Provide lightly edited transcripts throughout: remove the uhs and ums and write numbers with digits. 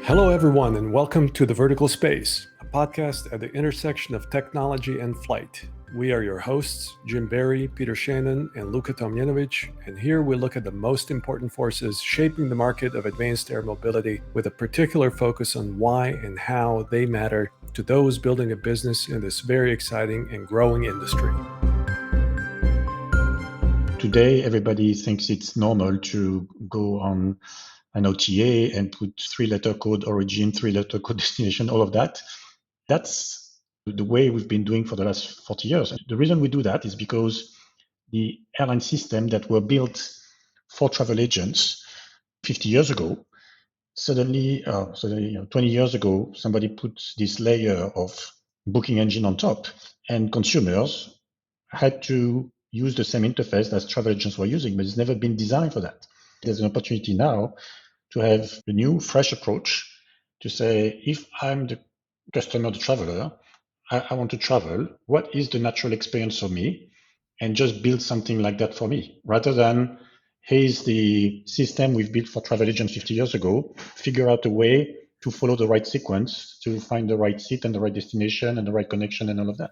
Hello, everyone, and welcome to The Vertical Space, a podcast at the intersection of technology and flight. We are your hosts, Jim Barry, Peter Shannon, and Luka Tomjanovic, and here we look at the most important forces shaping the market of advanced air mobility with a particular focus on why and how they matter to those building a business in this very exciting and growing industry. Today, everybody thinks it's normal to go on an OTA and put three-letter code origin, three-letter code destination, all of that. That's the way we've been doing for the last 40 years. The reason we do that is because the airline system that were built for travel agents 50 years ago, suddenly 20 years ago, somebody put this layer of booking engine on top, and consumers had to use the same interface as travel agents were using, but it's never been designed for that. There's an opportunity now to have a new, fresh approach to say, if I'm the customer, the traveler, I want to travel, what is the natural experience for me? And just build something like that for me, rather than, here's the system we've built for travel agents 50 years ago, figure out a way to follow the right sequence, to find the right seat and the right destination and the right connection and all of that.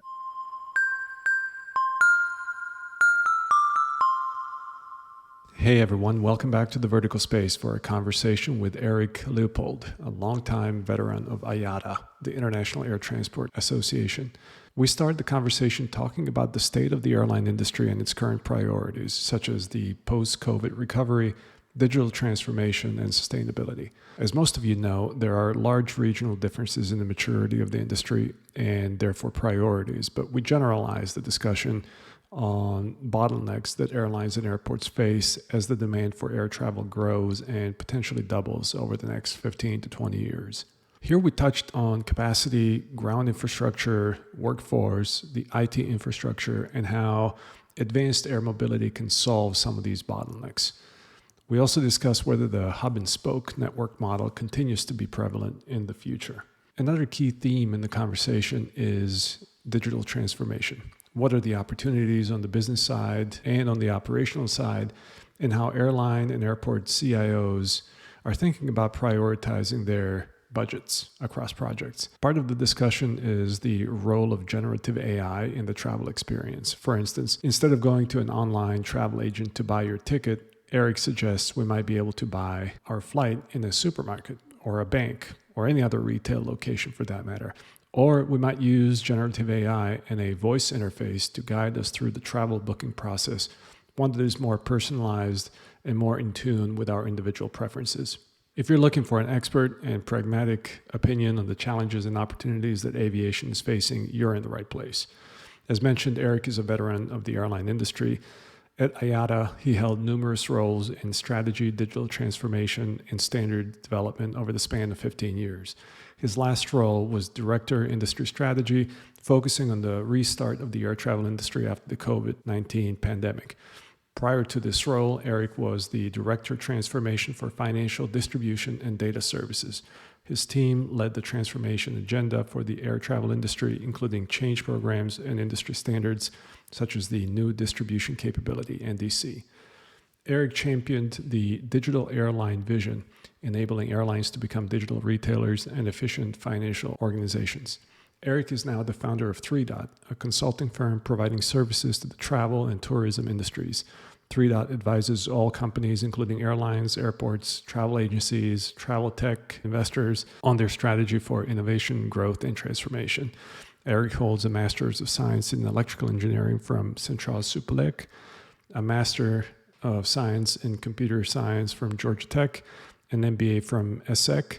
Hey everyone, welcome back to The Vertical Space for a conversation with Eric Leopold, a longtime veteran of IATA, the International Air Transport Association. We started the conversation talking about the state of the airline industry and its current priorities, such as the post-COVID recovery, digital transformation, and sustainability. As most of you know, there are large regional differences in the maturity of the industry and therefore priorities, but we generalize the discussion on bottlenecks that airlines and airports face as the demand for air travel grows and potentially doubles over the next 15 to 20 years. Here we touched on capacity, ground infrastructure, workforce, the IT infrastructure, and how advanced air mobility can solve some of these bottlenecks. We also discussed whether the hub and spoke network model continues to be prevalent in the future. Another key theme in the conversation is digital transformation. What are the opportunities on the business side and on the operational side, and how airline and airport CIOs are thinking about prioritizing their budgets across projects. Part of the discussion is the role of generative AI in the travel experience. For instance, instead of going to an online travel agent to buy your ticket, Eric suggests we might be able to buy our flight in a supermarket or a bank or any other retail location for that matter. Or we might use generative AI and a voice interface to guide us through the travel booking process, one that is more personalized and more in tune with our individual preferences. If you're looking for an expert and pragmatic opinion on the challenges and opportunities that aviation is facing, you're in the right place. As mentioned, Eric is a veteran of the airline industry. At IATA, he held numerous roles in strategy, digital transformation, and standard development over the span of 15 years. His last role was Director Industry Strategy, focusing on the restart of the air travel industry after the COVID-19 pandemic. Prior to this role, Eric was the Director Transformation for Financial Distribution and Data Services. His team led the transformation agenda for the air travel industry, including change programs and industry standards, such as the New Distribution Capability, NDC. Eric championed the digital airline vision, enabling airlines to become digital retailers and efficient financial organizations. Eric is now the founder of Threedot, a consulting firm providing services to the travel and tourism industries. Threedot advises all companies, including airlines, airports, travel agencies, travel tech, investors, on their strategy for innovation, growth, and transformation. Eric holds a Master's of Science in Electrical Engineering from Central Supélec, a Master of Science in Computer Science from Georgia Tech, an MBA from ESSEC,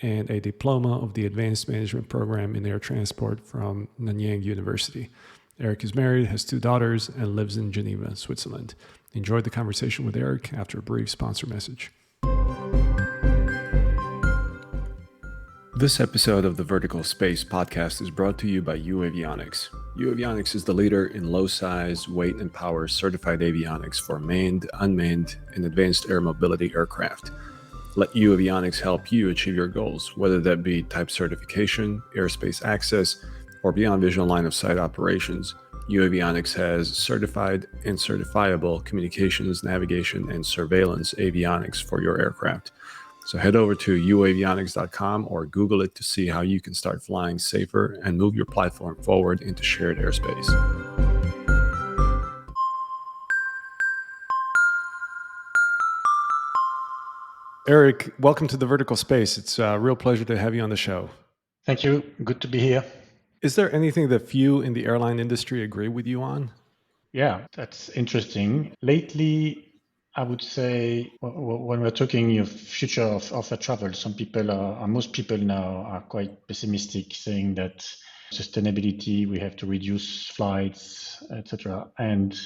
and a diploma of the Advanced Management Program in Air Transport from Nanyang University. Eric is married, has 2 daughters, and lives in Geneva, Switzerland. Enjoyed the conversation with Eric after a brief sponsor message. This episode of the Vertical Space podcast is brought to you by Avionics. Avionics is the leader in low size, weight, and power certified avionics for manned, unmanned, and advanced air mobility aircraft. Let Avionics help you achieve your goals, whether that be type certification, airspace access, or beyond visual line of sight operations. Avionics has certified and certifiable communications, navigation, and surveillance avionics for your aircraft. So head over to uavionics.com or Google it to see how you can start flying safer and move your platform forward into shared airspace. Eric, welcome to the Vertical Space. It's a real pleasure to have you on the show. Thank you. Good to be here. Is there anything that few in the airline industry agree with you on? Yeah, that's interesting. Lately, I would say when we're talking of future of air travel, most people now are quite pessimistic, saying that sustainability, we have to reduce flights, etc. And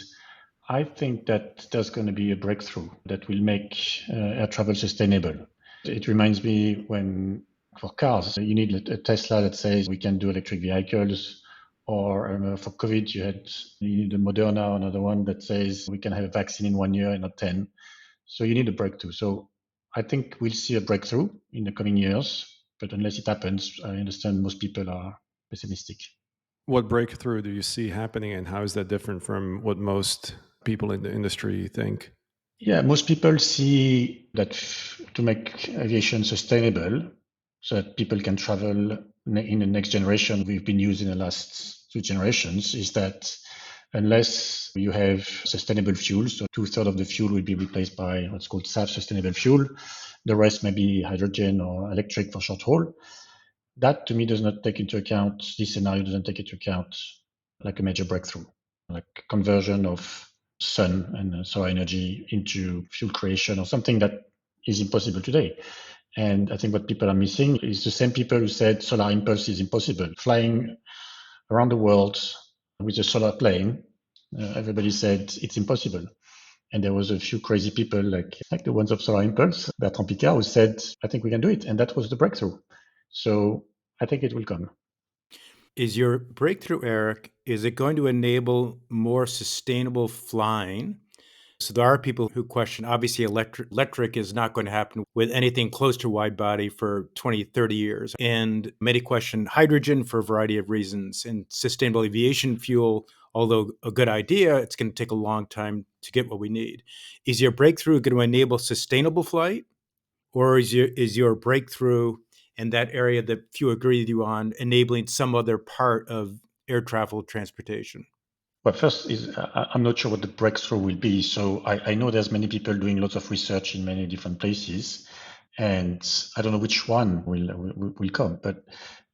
I think that there's going to be a breakthrough that will make air travel sustainable. It reminds me when for cars, you need a Tesla that says we can do electric vehicles, or for COVID, you need a Moderna, another one that says we can have a vaccine in 1 year and not 10. So you need a breakthrough. So I think we'll see a breakthrough in the coming years, but unless it happens, I understand most people are pessimistic. What breakthrough do you see happening, and how is that different from what most people in the industry think? Yeah, most people see that to make aviation sustainable, so that people can travel in the next generation we've been using the last 2 generations, is that unless you have sustainable fuel, so 2/3 of the fuel will be replaced by what's called SAF, sustainable fuel. The rest may be hydrogen or electric for short haul. That to me does not take into account, this scenario doesn't take into account like a major breakthrough, like conversion of sun and solar energy into fuel creation or something that is impossible today. And I think what people are missing is the same people who said solar impulse is impossible. Flying around the world with a solar plane, everybody said it's impossible. And there was a few crazy people like the ones of Solar Impulse, Bertrand Piccard, who said, I think we can do it. And that was the breakthrough. So I think it will come. Is your breakthrough, Eric, is it going to enable more sustainable flying? So there are people who question, obviously electric is not going to happen with anything close to wide body for 20, 30 years. And many question hydrogen for a variety of reasons. And sustainable aviation fuel, although a good idea, it's going to take a long time to get what we need. Is your breakthrough going to enable sustainable flight? Or is your breakthrough in that area that few agree with you on enabling some other part of air travel transportation? Well, first is I'm not sure what the breakthrough will be. So I know there's many people doing lots of research in many different places, and I don't know which one will come. But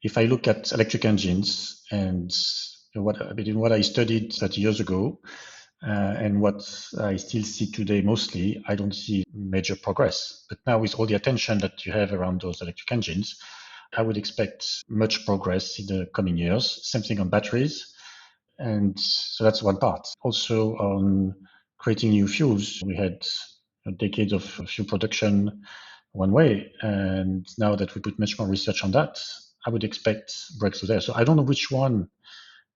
if I look at electric engines and between what I studied 30 years ago and what I still see today, mostly, I don't see major progress. But now with all the attention that you have around those electric engines, I would expect much progress in the coming years. Same thing on batteries. And so that's one part. Also on creating new fuels, we had decades of fuel production one way. And now that we put much more research on that, I would expect breakthrough there. So I don't know which one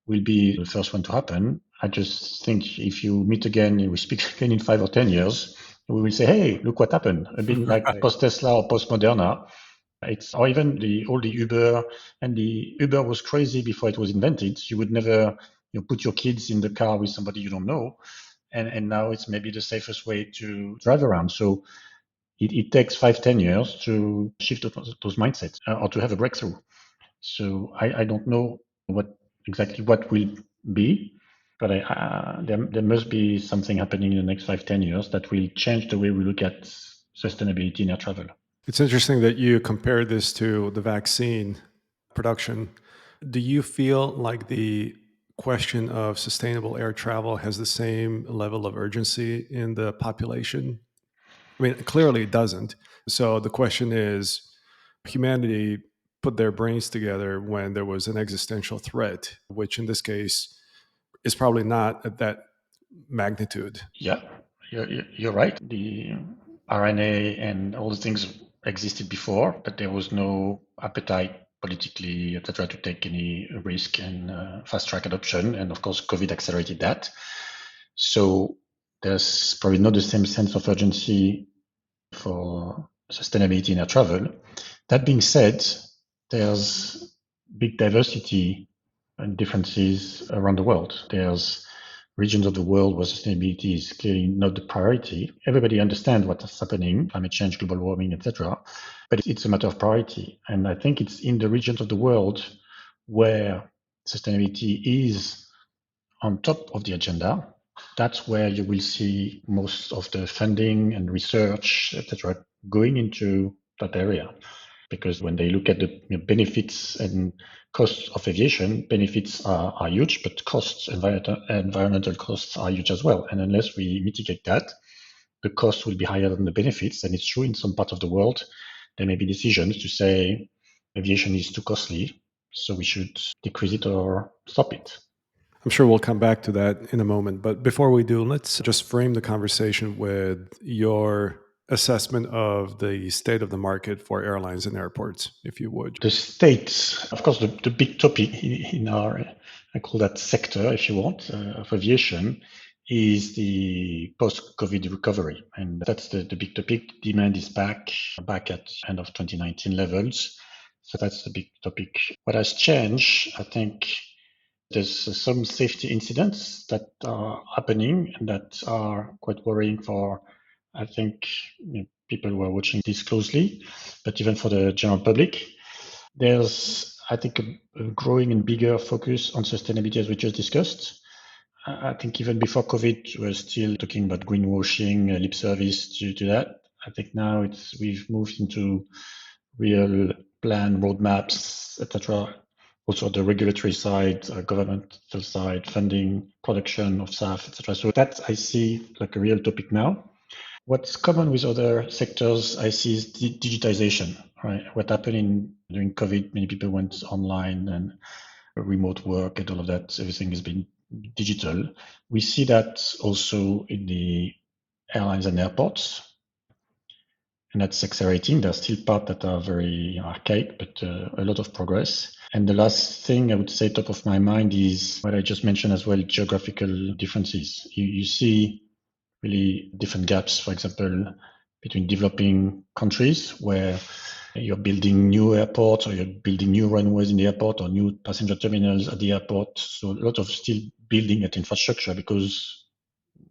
will be the first one to happen. I just think if you meet again, we speak again in 5 or 10 years, we will say, hey, look what happened. A bit like post-Tesla or post-Moderna. Or even all the Uber, and the Uber was crazy before it was invented. You would never put your kids in the car with somebody you don't know. And now it's maybe the safest way to drive around. So it takes 5, 10 years to shift those mindsets or to have a breakthrough. So I don't know exactly what will be, but there must be something happening in the next 5, 10 years that will change the way we look at sustainability in air travel. It's interesting that you compare this to the vaccine production. Do you feel like the question of sustainable air travel has the same level of urgency in the population? I mean, clearly it doesn't. So the question is, humanity put their brains together when there was an existential threat, which in this case is probably not at that magnitude. Yeah, you're right. The RNA and all the things existed before, but there was no appetite politically, etc., to take any risk and fast track adoption. And of course, COVID accelerated that. So there's probably not the same sense of urgency for sustainability in air travel. That being said, there's big diversity and differences around the world. There's regions of the world where sustainability is clearly not the priority. Everybody understands what's happening, climate change, global warming, etc. But it's a matter of priority. And I think it's in the regions of the world where sustainability is on top of the agenda. That's where you will see most of the funding and research, etc., going into that area. Because when they look at the benefits and costs of aviation, benefits are huge, but costs, environmental costs are huge as well. And unless we mitigate that, the cost will be higher than the benefits. And it's true in some parts of the world, there may be decisions to say aviation is too costly, so we should decrease it or stop it. I'm sure we'll come back to that in a moment. But before we do, let's just frame the conversation with your assessment of the state of the market for airlines and airports, if you would. The state, of course, the big topic in our, I call that sector, if you want, of aviation, is the post-COVID recovery. And that's the big topic. Demand is back at end of 2019 levels. So that's the big topic. What has changed, I think, there's some safety incidents that are happening and that are quite worrying for, I think, people who are watching this closely, but even for the general public. There's, I think, a growing and bigger focus on sustainability, as we just discussed. I think even before COVID, we were still talking about greenwashing, lip service to that. I think now we've moved into real plan, roadmaps, etc. Also the regulatory side, governmental side, funding, production of SAF, etc. So that I see like a real topic now. What's common with other sectors I see is digitization, right? What happened during COVID, many people went online and remote work and all of that, everything has been digital. We see that also in the airlines and airports, and that's accelerating. There are still parts that are very archaic, but a lot of progress. And the last thing I would say top of my mind is what I just mentioned as well, geographical differences. You see really different gaps, for example, between developing countries where you're building new airports or you're building new runways in the airport or new passenger terminals at the airport. So a lot of still building at infrastructure because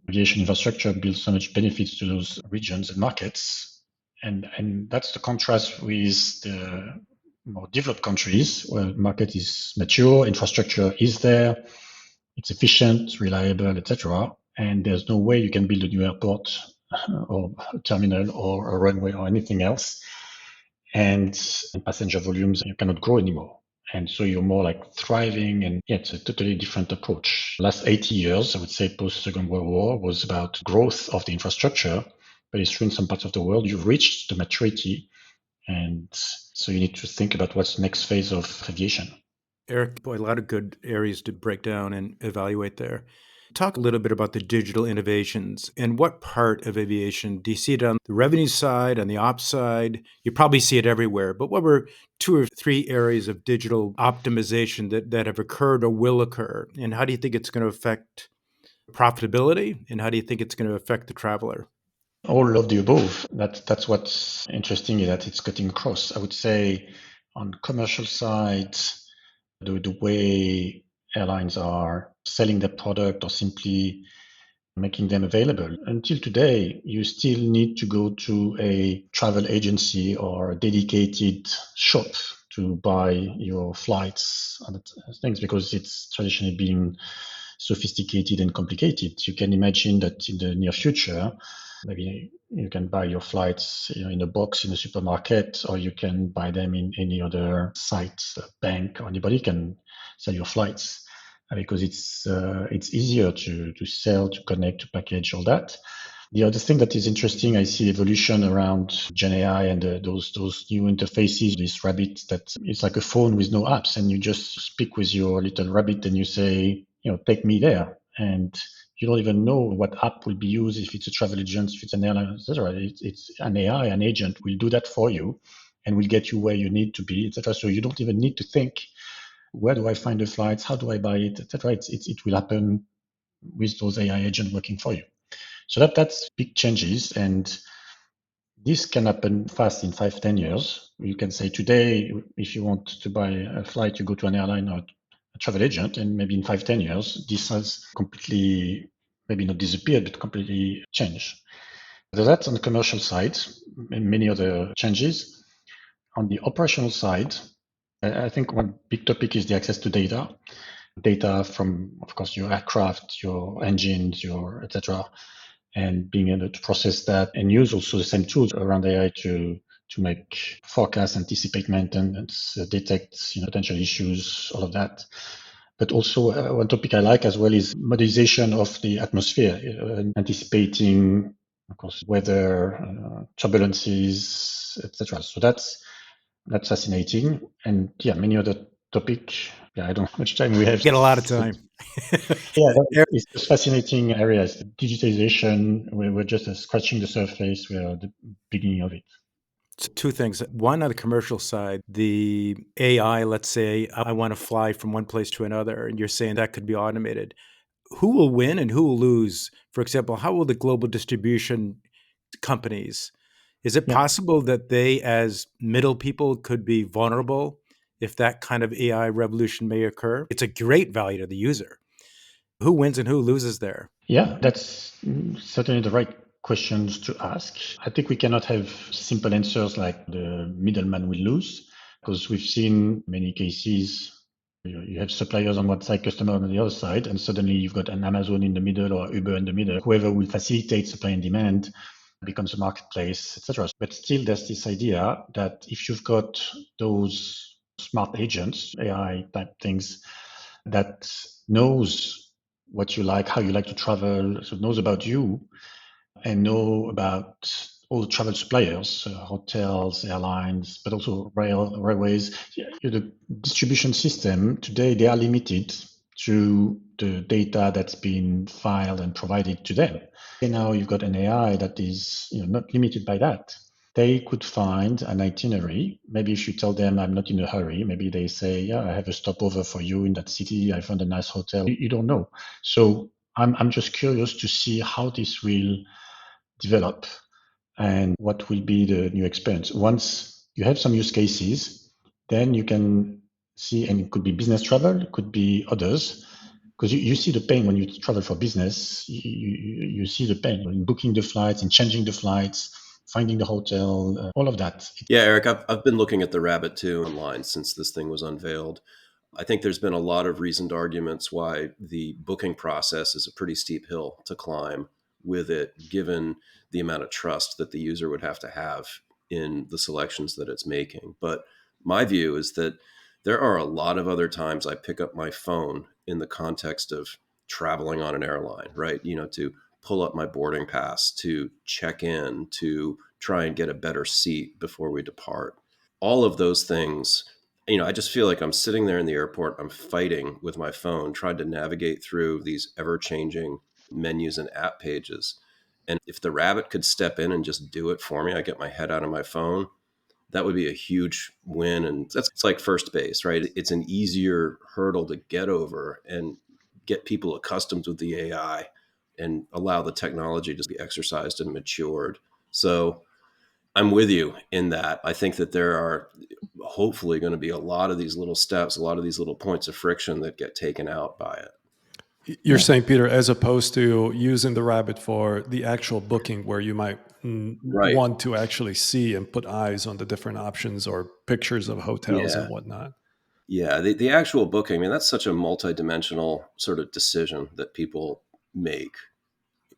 aviation infrastructure builds so much benefits to those regions and markets. And that's the contrast with the more developed countries where the market is mature, infrastructure is there, it's efficient, reliable, etc. And there's no way you can build a new airport or a terminal or a runway or anything else. And passenger volumes, you cannot grow anymore. And so you're more like thriving, and yeah, it's a totally different approach. Last 80 years, I would say post Second World War was about growth of the infrastructure, but it's true in some parts of the world, you've reached the maturity. And so you need to think about what's the next phase of aviation. Eric, boy, a lot of good areas to break down and evaluate there. Talk a little bit about the digital innovations and what part of aviation do you see it on the revenue side, on the ops side? You probably see it everywhere, but what were 2 or 3 areas of digital optimization that have occurred or will occur? And how do you think it's going to affect profitability? And how do you think it's going to affect the traveler? All of the above. That's what's interesting is that it's cutting across. I would say on commercial side, the way airlines are selling their product or simply making them available. Until today, you still need to go to a travel agency or a dedicated shop to buy your flights and things because it's traditionally been sophisticated and complicated. You can imagine that in the near future, maybe you can buy your flights in a box in a supermarket, or you can buy them in any other site, a bank, or anybody can sell your flights because it's easier to sell, to connect, to package, all that. The other thing that is interesting, I see evolution around Gen AI and those new interfaces, this rabbit that it's like a phone with no apps, and you just speak with your little rabbit and you say, take me there. And you don't even know what app will be used, if it's a travel agent, if it's an airline, etc. It's an AI, an agent will do that for you and will get you where you need to be, etc. So you don't even need to think, where do I find the flights? How do I buy it, etc. It will happen with those AI agents working for you. So that's big changes, and this can happen fast in 5-10 years. You can say today, if you want to buy a flight, you go to an airline or travel agent, and maybe in 5-10 years, this has completely, maybe not disappeared, but completely changed. So that's on the commercial side, and many other changes. On the operational side, I think one big topic is the access to data from, of course, your aircraft, your engines, your etc., and being able to process that and use also the same tools around AI to make forecasts, anticipate maintenance, detect potential issues, all of that. But also one topic I like as well is modelization of the atmosphere, anticipating, of course, weather, turbulences, etc. So that's fascinating, and yeah, many other topic. Yeah, I don't know how much time we have. Get a lot of time. Yeah, it's just fascinating areas. Digitization, we're just scratching the surface. We are at the beginning of it. So two things. One, on the commercial side, the AI, let's say I want to fly from one place to another, and you're saying that could be automated. Who will win and who will lose? For example, how will the global distribution companies, is it Yeah. possible that they, as middle people, could be vulnerable if that kind of AI revolution may occur? It's a great value to the user. Who wins and who loses there? Yeah, that's certainly the right questions to ask. I think we cannot have simple answers like the middleman will lose, because we've seen many cases. You have suppliers on one side, customer on the other side, and suddenly you've got an Amazon in the middle or Uber in the middle. Whoever will facilitate supply and demand becomes a marketplace, etc. But still, there's this idea that if you've got those smart agents, AI type things, that knows what you like, how you like to travel, so knows about you and know about all the travel suppliers, hotels, airlines, but also railways. The distribution system today, they are limited to the data that's been filed and provided to them. And now you've got an AI that is not limited by that. They could find an itinerary. Maybe if you tell them I'm not in a hurry, maybe they say, yeah, I have a stopover for you in that city. I found a nice hotel. You don't know. So I'm just curious to see how this will develop and what will be the new experience. Once you have some use cases, then you can see, and it could be business travel, it could be others, because you see the pain when you travel for business. You see the pain in booking the flights, in changing the flights, finding the hotel, all of that. Yeah, Eric, I've been looking at the rabbit too online since this thing was unveiled. I think there's been a lot of reasoned arguments why the booking process is a pretty steep hill to climb with it, given the amount of trust that the user would have to have in the selections that it's making. But my view is that there are a lot of other times I pick up my phone in the context of traveling on an airline, right? To pull up my boarding pass, to check in, to try and get a better seat before we depart. All of those things, I just feel like I'm sitting there in the airport, I'm fighting with my phone, trying to navigate through these ever-changing menus and app pages. And if the rabbit could step in and just do it for me, I get my head out of my phone, that would be a huge win. And it's like first base, right? It's an easier hurdle to get over and get people accustomed with the AI and allow the technology to be exercised and matured. So I'm with you in that. I think that there are hopefully going to be a lot of these little steps, a lot of these little points of friction that get taken out by it. You're saying, Peter, as opposed to using the rabbit for the actual booking where you might Right. want to actually see and put eyes on the different options or pictures of hotels and whatnot. Yeah, the actual booking, that's such a multidimensional sort of decision that people make.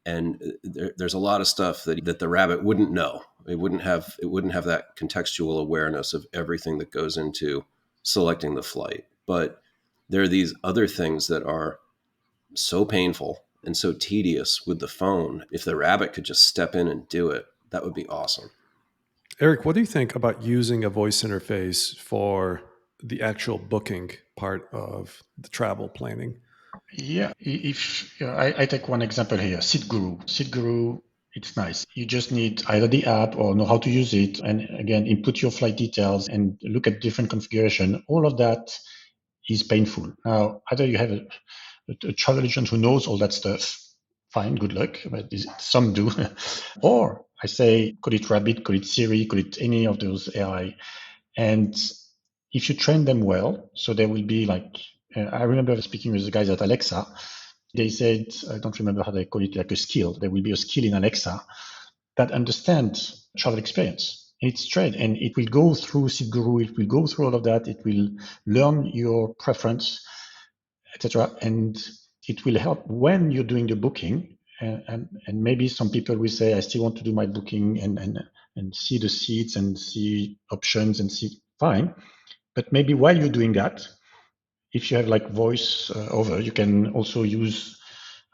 And there's a lot of stuff that the rabbit wouldn't know. It wouldn't have that contextual awareness of everything that goes into selecting the flight. But there are these other things that are so painful and so tedious with the phone. If the rabbit could just step in and do it, that would be awesome. Eric, what do you think about using a voice interface for the actual booking part of the travel planning? Yeah, if I take one example here, SeatGuru, it's nice. You just need either the app or know how to use it, and again, input your flight details and look at different configuration. All of that is painful. Now, either you have a travel agent who knows all that stuff, fine, good luck, but some do. Or I say, call it Rabbit, call it Siri, call it any of those AI. And if you train them well, so there will be like I remember speaking with the guys at Alexa. They said, I don't remember how they call it, like a skill. There will be a skill in Alexa that understands travel experience. It's trained and it will go through Seat Guru. It will go through all of that. It will learn your preference, etc. And it will help when you're doing the booking. And maybe some people will say, I still want to do my booking and see the seats and see options and see fine. But maybe while you're doing that, if you have like voice over, you can also use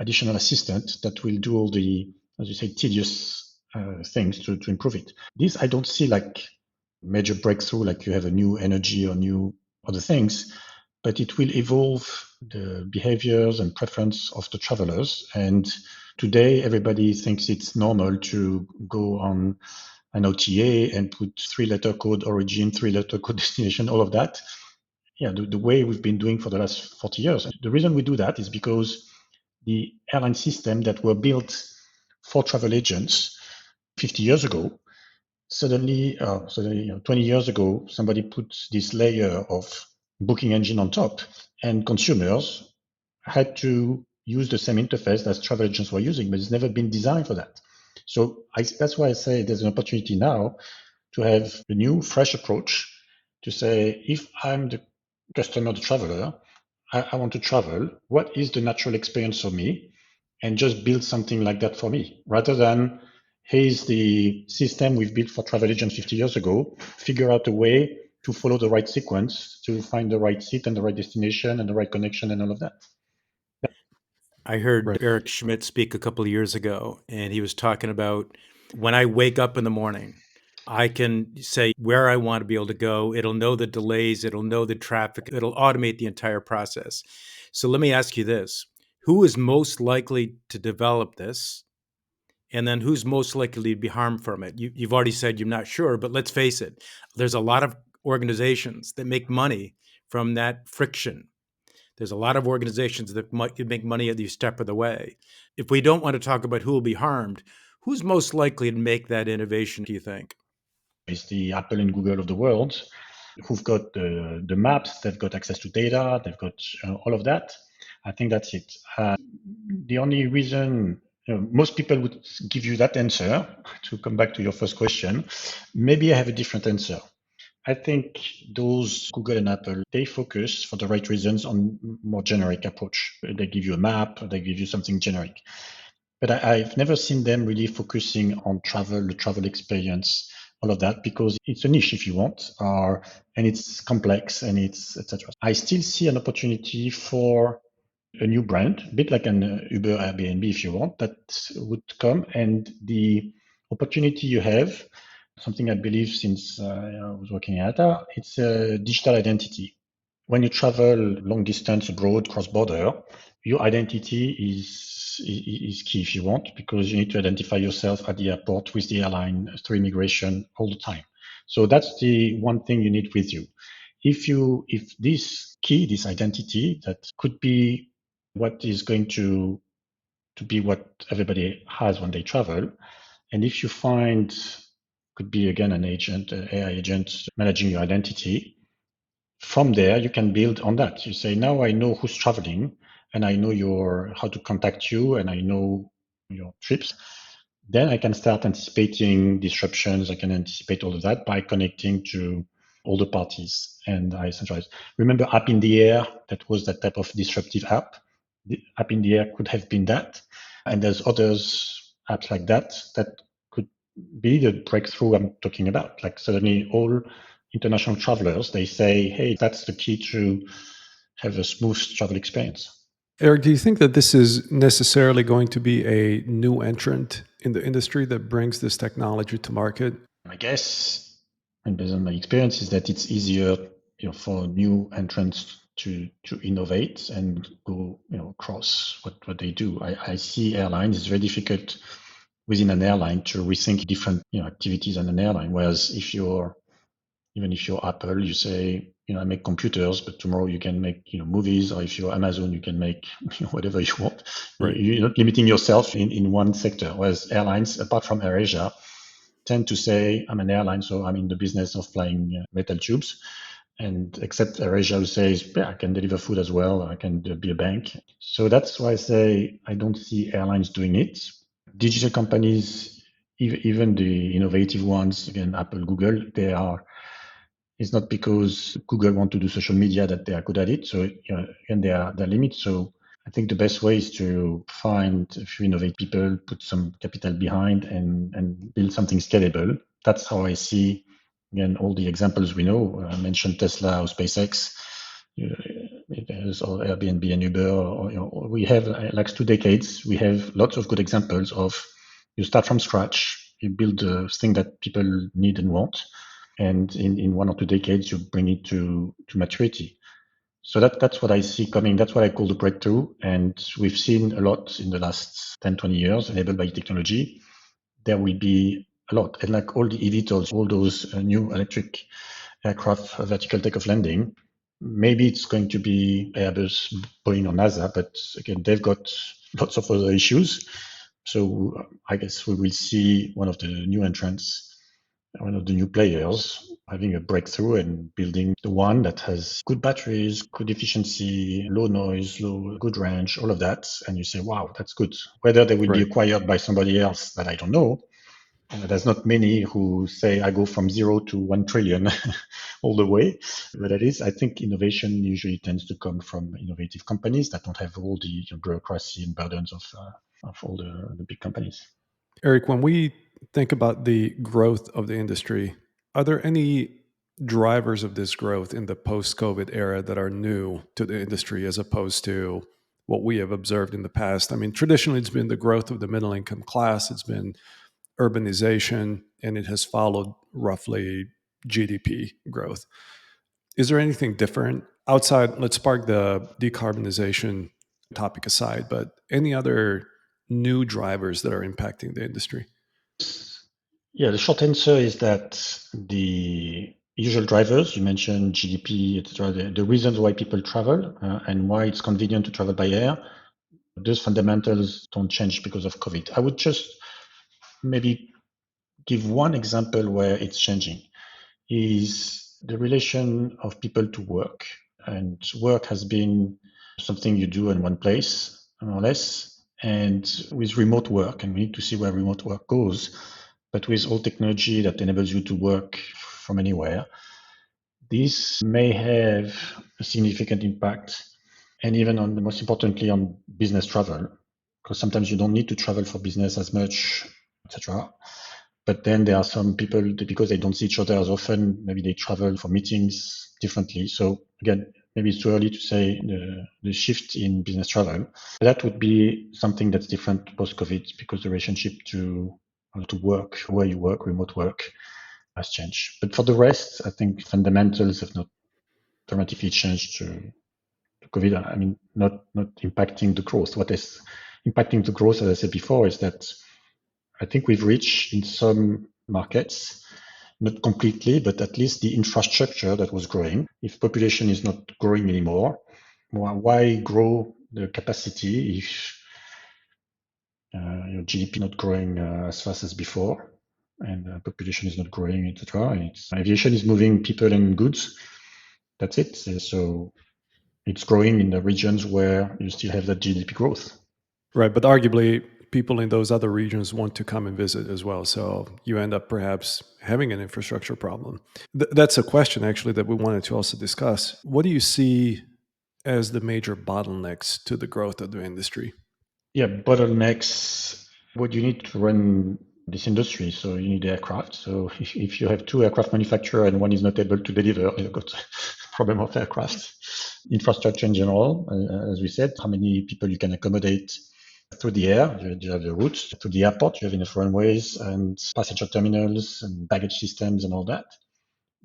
additional assistant that will do all the, as you say, tedious things to improve it. This I don't see like major breakthrough, like you have a new energy or new other things, but it will evolve the behaviors and preference of the travelers. And today, everybody thinks it's normal to go on an OTA and put 3-letter code origin, 3-letter code destination, all of that. Yeah, the way we've been doing for the last 40 years. The reason we do that is because the airline system that were built for travel agents 50 years ago, suddenly 20 years ago, somebody put this layer of booking engine on top, and consumers had to use the same interface as travel agents were using, but it's never been designed for that. So that's why I say there's an opportunity now to have a new, fresh approach to say, if I'm the customer, the traveler, I want to travel, what is the natural experience for me? And just build something like that for me, rather than, here's the system we've built for travel agents 50 years ago, figure out a way to follow the right sequence, to find the right seat and the right destination and the right connection and all of that. I heard Right. Eric Schmidt speak a couple of years ago, and he was talking about when I wake up in the morning, I can say where I want to be able to go. It'll know the delays, it'll know the traffic, it'll automate the entire process. So let me ask you this. Who is most likely to develop this? And then who's most likely to be harmed from it? You've already said you're not sure, but let's face it, there's a lot of organizations that make money from that friction. There's a lot of organizations that make money at each step of the way. If we don't want to talk about who will be harmed, who's most likely to make that innovation, do you think? It's the Apple and Google of the world, who've got the maps, they've got access to data, they've got all of that. I think that's it. The only reason most people would give you that answer, to come back to your first question, maybe I have a different answer. I think those Google and Apple, they focus for the right reasons on more generic approach. They give you a map, they give you something generic. But I've never seen them really focusing on travel, the travel experience, all of that, because it's a niche if you want, and it's complex and it's etc. I still see an opportunity for a new brand, a bit like an Uber, Airbnb if you want, that would come, and the opportunity you have, something I believe since I was working at IATA, it's a digital identity. When you travel long distance abroad, cross border, your identity is key if you want, because you need to identify yourself at the airport, with the airline, through immigration, all the time. So that's the one thing you need with you. If this key, this identity, that could be what is going to be what everybody has when they travel, and if you find, could be again an agent, an AI agent managing your identity, from there you can build on that. You say, now I know who's traveling, and I know how to contact you, and I know your trips. Then I can start anticipating disruptions. I can anticipate all of that by connecting to all the parties, and I centralize. Remember App in the Air? That was that type of disruptive app. The App in the Air could have been that, and there's others apps like that could be the breakthrough I'm talking about. Like suddenly all international travelers, they say, hey, that's the key to have a smooth travel experience. Eric, do you think that this is necessarily going to be a new entrant in the industry that brings this technology to market? I guess, and based on my experience, is that it's easier for new entrants to innovate and go across what they do. I see airlines, it's very difficult within an airline to rethink different activities on an airline. Whereas even if you're Apple, you say, I make computers, but tomorrow you can make movies, or if you're Amazon, you can make whatever you want. Right. You're not limiting yourself in one sector. Whereas airlines, apart from AirAsia, tend to say, I'm an airline, so I'm in the business of flying metal tubes. And except AirAsia, who says, yeah, I can deliver food as well. I can be a bank. So that's why I say I don't see airlines doing it. Digital companies, even the innovative ones, again, Apple, Google, they are. It's not because Google want to do social media that they are good at it. So and there are limits. So I think the best way is to find a few innovative people, put some capital behind, and build something scalable. That's how I see, again, all the examples we know. I mentioned Tesla or SpaceX, or Airbnb and Uber. Or we have like 2 decades. We have lots of good examples of you start from scratch, you build a thing that people need and want, and in 1 or 2 decades you bring it to maturity. So that's what I see coming. That's what I call the breakthrough. And we've seen a lot in the last 10, 20 years enabled by technology. There will be a lot. And like all the eVTOLs, all those new electric aircraft, vertical takeoff landing, maybe it's going to be Airbus, Boeing, or NASA, but again, they've got lots of other issues. So I guess we will see one of the new entrants, one of the new players having a breakthrough and building the one that has good batteries, good efficiency, low noise, good range, all of that. And you say, wow, that's good. Whether they will be Right. acquired by somebody else, that I don't know. There's not many who say I go from 0 to 1 trillion all the way. But that is, I think innovation usually tends to come from innovative companies that don't have all the bureaucracy and burdens of all the big companies. Eric, when we think about the growth of the industry, are there any drivers of this growth in the post-COVID era that are new to the industry as opposed to what we have observed in the past? I mean, traditionally, it's been the growth of the middle income class, it's been urbanization, and it has followed roughly GDP growth. Is there anything different outside? Let's park the decarbonization topic aside, but any other new drivers that are impacting the industry? Yeah, the short answer is that the usual drivers, you mentioned GDP, etc., the reasons why people travel and why it's convenient to travel by air, those fundamentals don't change because of COVID. I would just maybe give one example where it's changing, is the relation of people to work. And work has been something you do in one place, more or less. And with remote work, and we need to see where remote work goes, but with all technology that enables you to work from anywhere, this may have a significant impact, and even on, most importantly, on business travel, because sometimes you don't need to travel for business as much, etc. But then there are some people that, because they don't see each other as often, maybe they travel for meetings differently. So again, maybe it's too early to say the shift in business travel. That would be something that's different post-COVID, because the relationship to work, where you work, remote work, has changed. But for the rest, I think fundamentals have not dramatically changed to COVID. I mean, not impacting the growth. What is impacting the growth, as I said before, is that I think we've reached in some markets, not completely, but at least the infrastructure that was growing. If population is not growing anymore, why grow the capacity if your GDP not growing as fast as before, and population is not growing, etc. Aviation is moving people and goods. That's it. So it's growing in the regions where you still have that GDP growth. Right, but arguably people in those other regions want to come and visit as well. So you end up perhaps having an infrastructure problem. That's a question actually that we wanted to also discuss. What do you see as the major bottlenecks to the growth of the industry? Yeah, bottlenecks, what you need to run this industry. So you need aircraft. So if you have 2 aircraft manufacturers and one is not able to deliver, you've got a problem of aircraft. Infrastructure in general, as we said, how many people you can accommodate through the air. You have the routes to the airport, you have enough runways and passenger terminals and baggage systems and all that.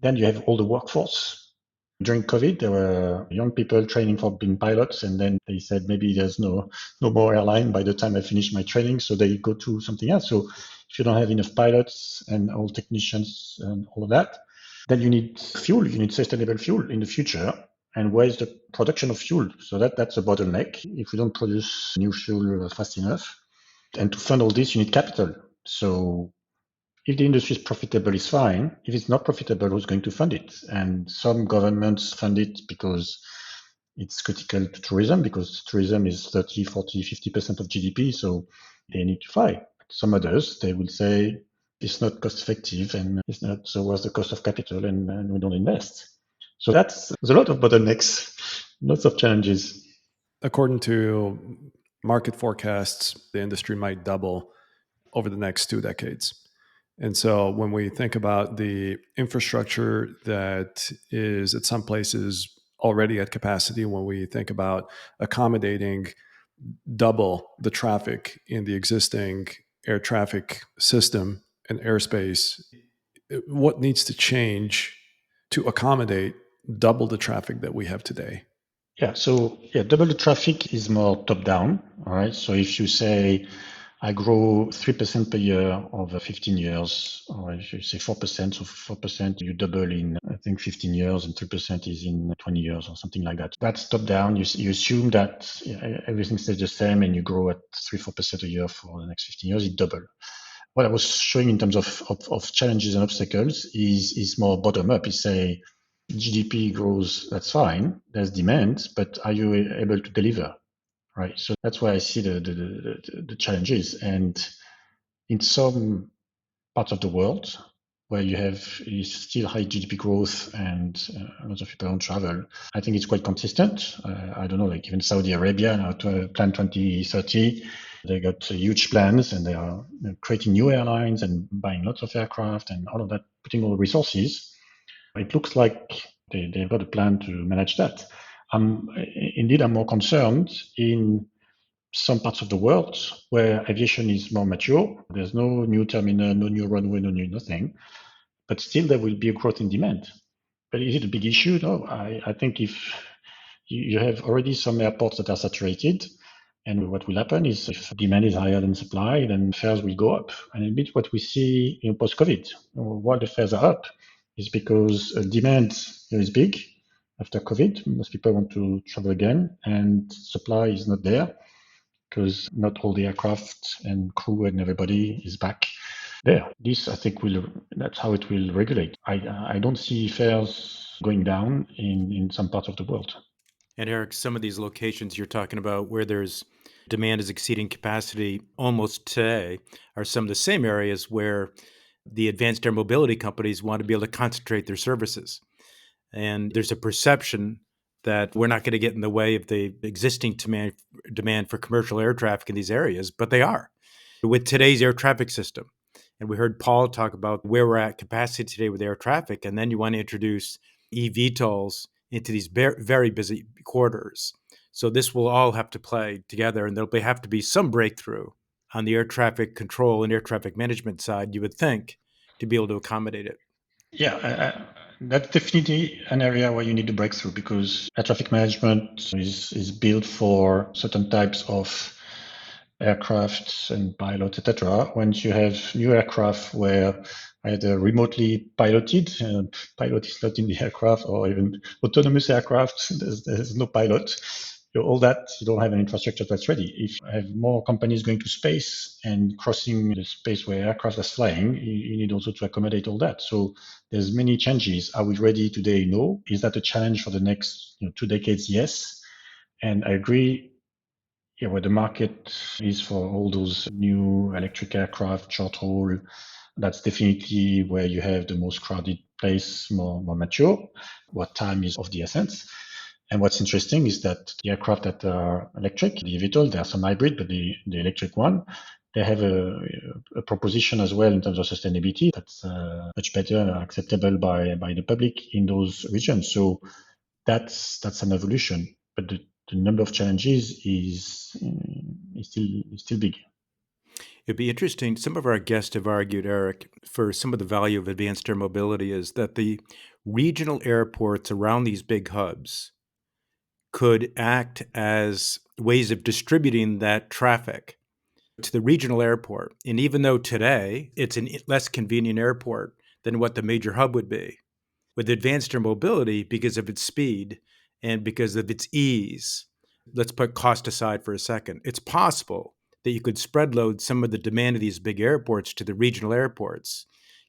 Then you have all the workforce. During COVID, there were young people training for being pilots, and then they said maybe there's no more airline by the time I finish my training, so they go to something else. So if you don't have enough pilots and all technicians and all of that, then you need fuel. You need sustainable fuel in the future. And where's the production of fuel? So that's a bottleneck. If we don't produce new fuel fast enough, and to fund all this, you need capital. So if the industry is profitable, it's fine. If it's not profitable, who's going to fund it? And some governments fund it because it's critical to tourism, because tourism is 30, 40, 50% of GDP. So they need to fly. Some others, they will say it's not cost effective and it's not so worth the cost of capital and we don't invest. So there's a lot of bottlenecks, lots of challenges. According to market forecasts, the industry might double over the next 2 decades. And so when we think about the infrastructure that is at some places already at capacity, when we think about accommodating double the traffic in the existing air traffic system and airspace, what needs to change to accommodate double the traffic that we have today? Double the traffic is more top down. All right. So if you say I grow 3% per year over 15 years, or if you say 4%, so 4% you double in, I think, 15 years, and 3% is in 20 years or something like that. That's top down. You assume that everything stays the same and you grow at 3-4% a year for the next 15 years, it double. What I was showing in terms of challenges and obstacles is more bottom up. Is say GDP grows, that's fine, there's demand, but are you able to deliver? Right. So that's where I see the challenges. And in some parts of the world where you have is still high GDP growth and lots of people don't travel, I think it's quite consistent. I don't know, like even Saudi Arabia now to plan 2030, they got huge plans and they are creating new airlines and buying lots of aircraft and all of that, putting all the resources. It looks like they've got a plan to manage that. Indeed, I'm more concerned in some parts of the world where aviation is more mature. There's no new terminal, no new runway, no new nothing. But still, there will be a growth in demand. But is it a big issue? No, I think if you have already some airports that are saturated, and what will happen is if demand is higher than supply, then fares will go up. And a bit what we see post-COVID, why the fares are up, is because demand is big after COVID. Most people want to travel again, and supply is not there because not all the aircraft and crew and everybody is back there. This, I think, that's how it will regulate. I don't see fares going down in some parts of the world. And Eric, some of these locations you're talking about where there's demand is exceeding capacity almost today are some of the same areas where the advanced air mobility companies want to be able to concentrate their services. And there's a perception that we're not going to get in the way of the existing demand for commercial air traffic in these areas, but they are. With today's air traffic system, and we heard Paul talk about where we're at capacity today with air traffic, and then you want to introduce eVTOLs into these very busy corridors. So this will all have to play together, and there'll have to be some breakthrough on the air traffic control and air traffic management side, you would think, to be able to accommodate it. Yeah, that's definitely an area where you need to break through because air traffic management is built for certain types of aircraft and pilots, etc. Once you have new aircraft where either remotely piloted, pilot is not in the aircraft, or even autonomous aircraft, there's no pilot. All that, you don't have an infrastructure that's ready. If you have more companies going to space and crossing the space where aircraft are flying, you need also to accommodate all that. So there's many changes. Are we ready today? No. Is that a challenge for the next 2 decades? Yes. And I agree. Yeah, where the market is for all those new electric aircraft, short haul, that's definitely where you have the most crowded place, more mature, what time is of the essence. And what's interesting is that the aircraft that are electric, the eVTOL, there are some hybrid, but the electric one, they have a proposition as well in terms of sustainability that's much better acceptable by the public in those regions. So that's an evolution. But the number of challenges is still big. It'd be interesting. Some of our guests have argued, Eric, for some of the value of advanced air mobility is that the regional airports around these big hubs could act as ways of distributing that traffic to the regional airport. And even though today it's a less convenient airport than what the major hub would be, with advanced air mobility, because of its speed and because of its ease, let's put cost aside for a second, it's possible that you could spread load some of the demand of these big airports to the regional airports.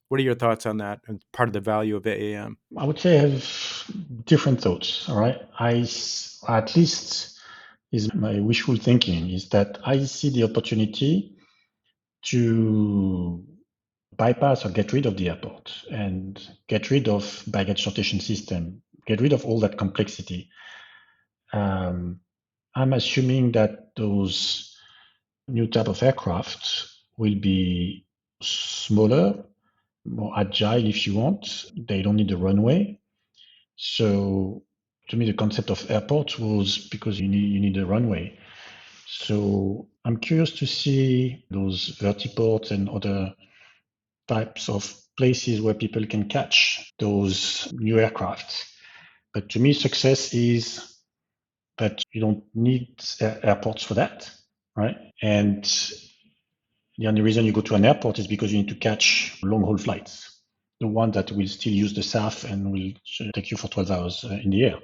What are your thoughts on that and part of the value of AAM? I would say I have different thoughts. All right. At least is my wishful thinking is that I see the opportunity to bypass or get rid of the airport and get rid of baggage sortation system, get rid of all that complexity. I'm assuming that those new type of aircraft will be smaller, more agile if you want. They don't need a runway. So to me, the concept of airports was because you need a runway. So I'm curious to see those vertiports and other types of places where people can catch those new aircraft. But to me, success is that you don't need airports for that, right? And the only reason you go to an airport is because you need to catch long haul flights, the one that will still use the SAF and will take you for 12 hours in the air.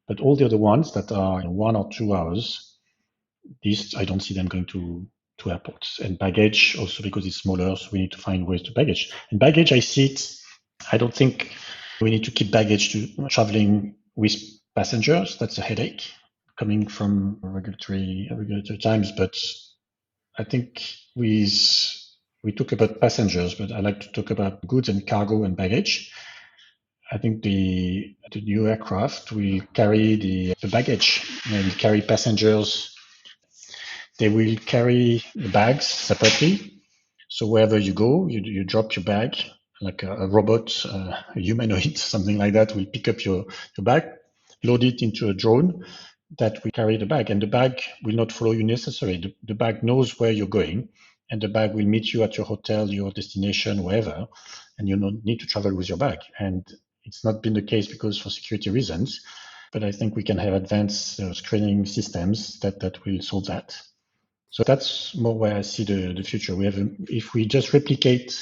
But all the other ones that are 1 or 2 hours, these I don't see them going to airports. And baggage also because it's smaller, so we need to find ways to baggage. And baggage, I see it. I don't think we need to keep baggage to traveling with passengers. That's a headache coming from regulatory times. But I think we talk about passengers, but I like to talk about goods and cargo and baggage. I think the new aircraft will carry the baggage and carry passengers. They will carry the bags separately. So wherever you go, you drop your bag, like a robot, a humanoid, something like that, will pick up your bag, load it into a drone that will carry the bag. And the bag will not follow you necessarily. The bag knows where you're going, and the bag will meet you at your hotel, your destination, wherever, and you don't need to travel with your bag. And it's not been the case because for security reasons, but I think we can have advanced screening systems that will solve that. So that's more where I see the future. If we just replicate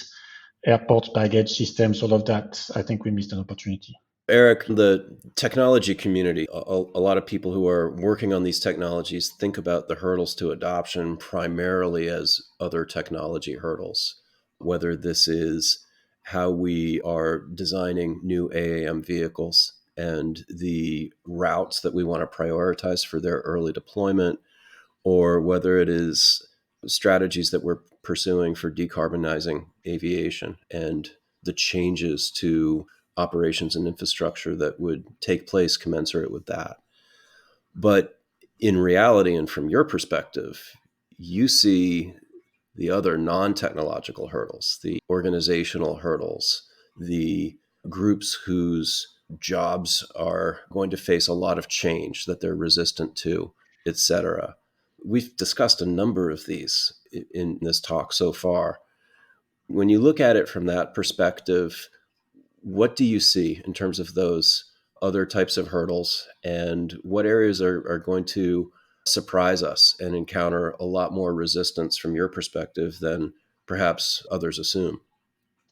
airport baggage systems, all of that, I think we missed an opportunity. Eric, the technology community, a lot of people who are working on these technologies think about the hurdles to adoption primarily as other technology hurdles, whether this is how we are designing new AAM vehicles and the routes that we want to prioritize for their early deployment, or whether it is strategies that we're pursuing for decarbonizing aviation and the changes to operations and infrastructure that would take place commensurate with that. But in reality, and from your perspective, you see the other non-technological hurdles, the organizational hurdles, the groups whose jobs are going to face a lot of change that they're resistant to, etc. We've discussed a number of these in this talk so far. When you look at it from that perspective, what do you see in terms of those other types of hurdles, and what areas are going to surprise us and encounter a lot more resistance from your perspective than perhaps others assume?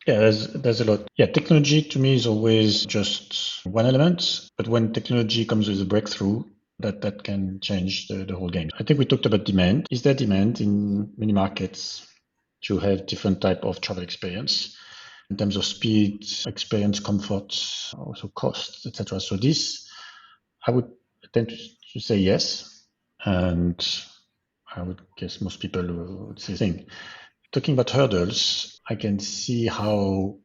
Yeah, there's a lot. Yeah, technology to me is always just one element, but when technology comes with a breakthrough, that can change the whole game. I think we talked about demand. Is there demand in many markets to have different type of travel experience in terms of speed, experience, comfort, also cost, etc. So this, I would tend to say yes, and I would guess most people would say the same. Talking about hurdles, I can see how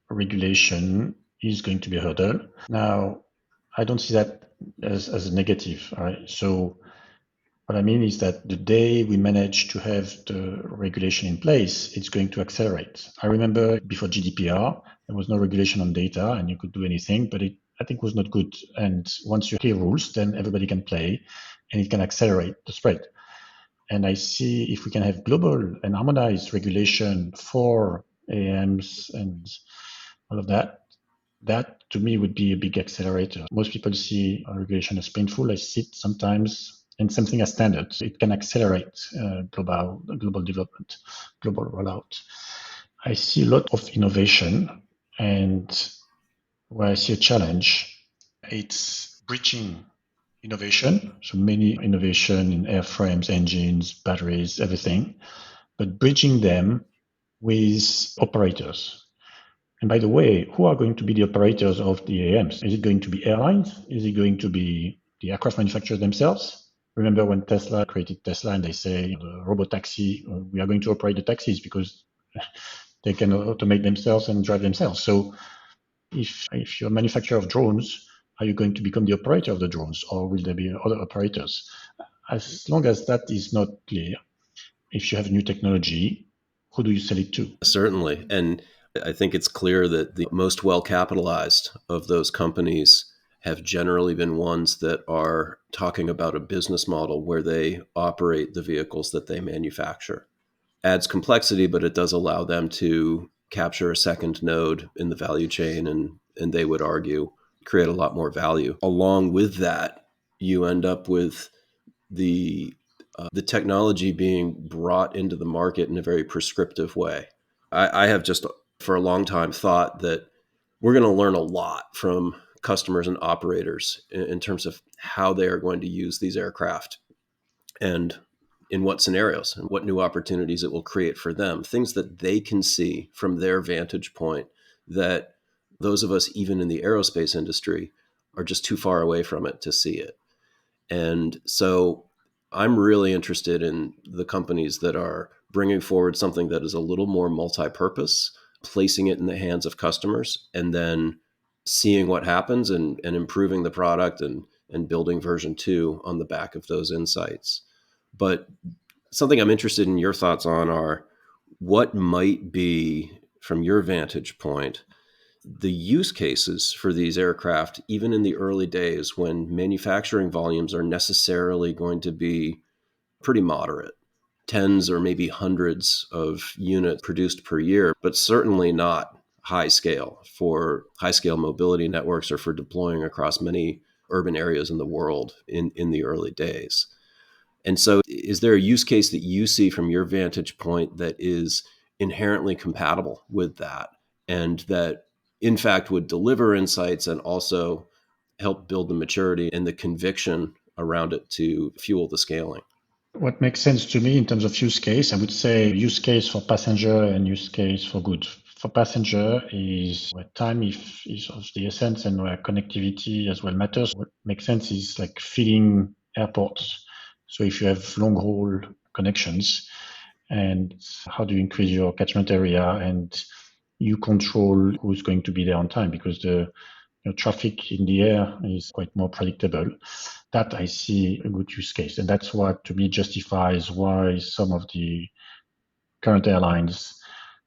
regulation is going to be a hurdle. Now, I don't see that as a negative. All right. So what I mean is that the day we manage to have the regulation in place, it's going to accelerate. I remember before GDPR, there was no regulation on data and you could do anything, but I think was not good. And once you clear rules, then everybody can play and it can accelerate the spread. And I see if we can have global and harmonized regulation for AMs and all of that, that to me would be a big accelerator. Most people see regulation as painful. I see it sometimes and something as standard. It can accelerate global development, global rollout. I see a lot of innovation, and where I see a challenge, it's bridging innovation. So many innovation in airframes, engines, batteries, everything, but bridging them with operators. And by the way, who are going to be the operators of the AMs? Is it going to be airlines? Is it going to be the aircraft manufacturers themselves? Remember when Tesla created Tesla and they say the robotaxi, we are going to operate the taxis because they can automate themselves and drive themselves. So if you're a manufacturer of drones, are you going to become the operator of the drones, or will there be other operators? As long as that is not clear, if you have new technology, who do you sell it to? Certainly. And I think it's clear that the most well capitalized of those companies have generally been ones that are talking about a business model where they operate the vehicles that they manufacture. Adds complexity, but it does allow them to capture a second node in the value chain and they would argue create a lot more value. Along with that, you end up with the technology being brought into the market in a very prescriptive way. I have just for a long time thought that we're going to learn a lot from customers and operators in terms of how they are going to use these aircraft and in what scenarios and what new opportunities it will create for them, things that they can see from their vantage point that those of us, even in the aerospace industry, are just too far away from it to see it. And so I'm really interested in the companies that are bringing forward something that is a little more multi-purpose, placing it in the hands of customers, and then seeing what happens and improving the product and building version 2 on the back of those insights. But something I'm interested in your thoughts on are what might be, from your vantage point, the use cases for these aircraft, even in the early days when manufacturing volumes are necessarily going to be pretty moderate, tens or maybe hundreds of units produced per year, but certainly not high scale for high scale mobility networks or for deploying across many urban areas in the world in the early days. And so, is there a use case that you see from your vantage point that is inherently compatible with that and that, in fact, would deliver insights and also help build the maturity and the conviction around it to fuel the scaling? What makes sense to me in terms of use case, I would say use case for passenger and use case for goods. For passenger is where time is of the essence and where connectivity as well matters. What makes sense is like filling airports. So if you have long haul connections, and how do you increase your catchment area and you control who's going to be there on time, because the traffic in the air is quite more predictable. That I see a good use case. And that's what to me justifies why some of the current airlines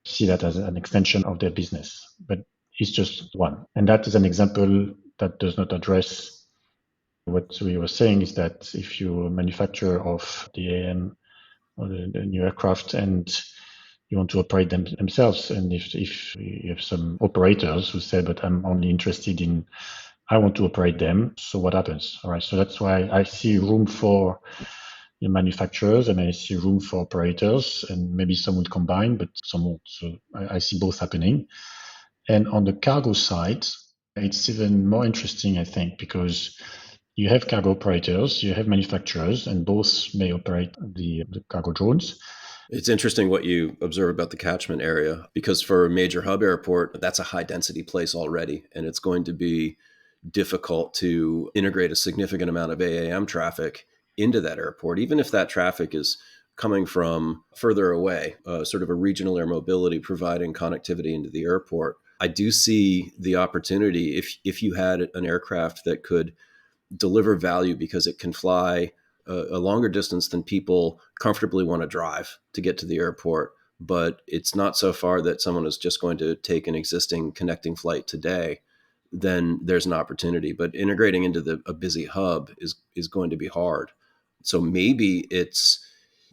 see that as an extension of their business. But it's just one. And that is an example that does not address what we were saying, is that if you're a manufacturer of the AM or the new aircraft and you want to operate them themselves, and if you have some operators who say, but I'm only interested in, I want to operate them, so what happens? All right, so that's why I see room for the manufacturers and I see room for operators, and maybe some will combine, but some won't. So I see both happening. And on the cargo side, it's even more interesting, I think, because you have cargo operators, you have manufacturers, and both may operate the cargo drones. It's interesting what you observe about the catchment area, because for a major hub airport, that's a high density place already, and it's going to be difficult to integrate a significant amount of AAM traffic into that airport, even if that traffic is coming from further away, sort of a regional air mobility providing connectivity into the airport. I do see the opportunity if you had an aircraft that could deliver value because it can fly a longer distance than people comfortably want to drive to get to the airport, but it's not so far that someone is just going to take an existing connecting flight today, then there's an opportunity. But integrating into a busy hub is going to be hard. So maybe it's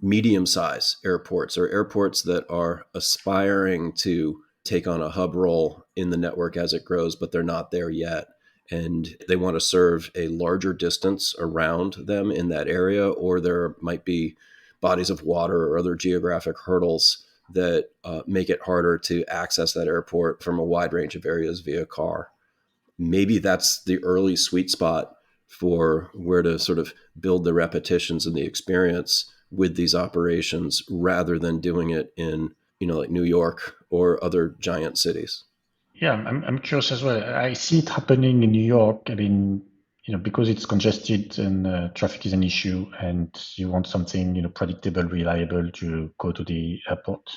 medium-sized airports or airports that are aspiring to take on a hub role in the network as it grows, but they're not there yet. And they want to serve a larger distance around them in that area, or there might be bodies of water or other geographic hurdles that make it harder to access that airport from a wide range of areas via car. Maybe that's the early sweet spot for where to sort of build the repetitions and the experience with these operations rather than doing it in, like New York or other giant cities. Yeah, I'm curious as well. I see it happening in New York. I mean, because it's congested and traffic is an issue, and you want something, predictable, reliable to go to the airport.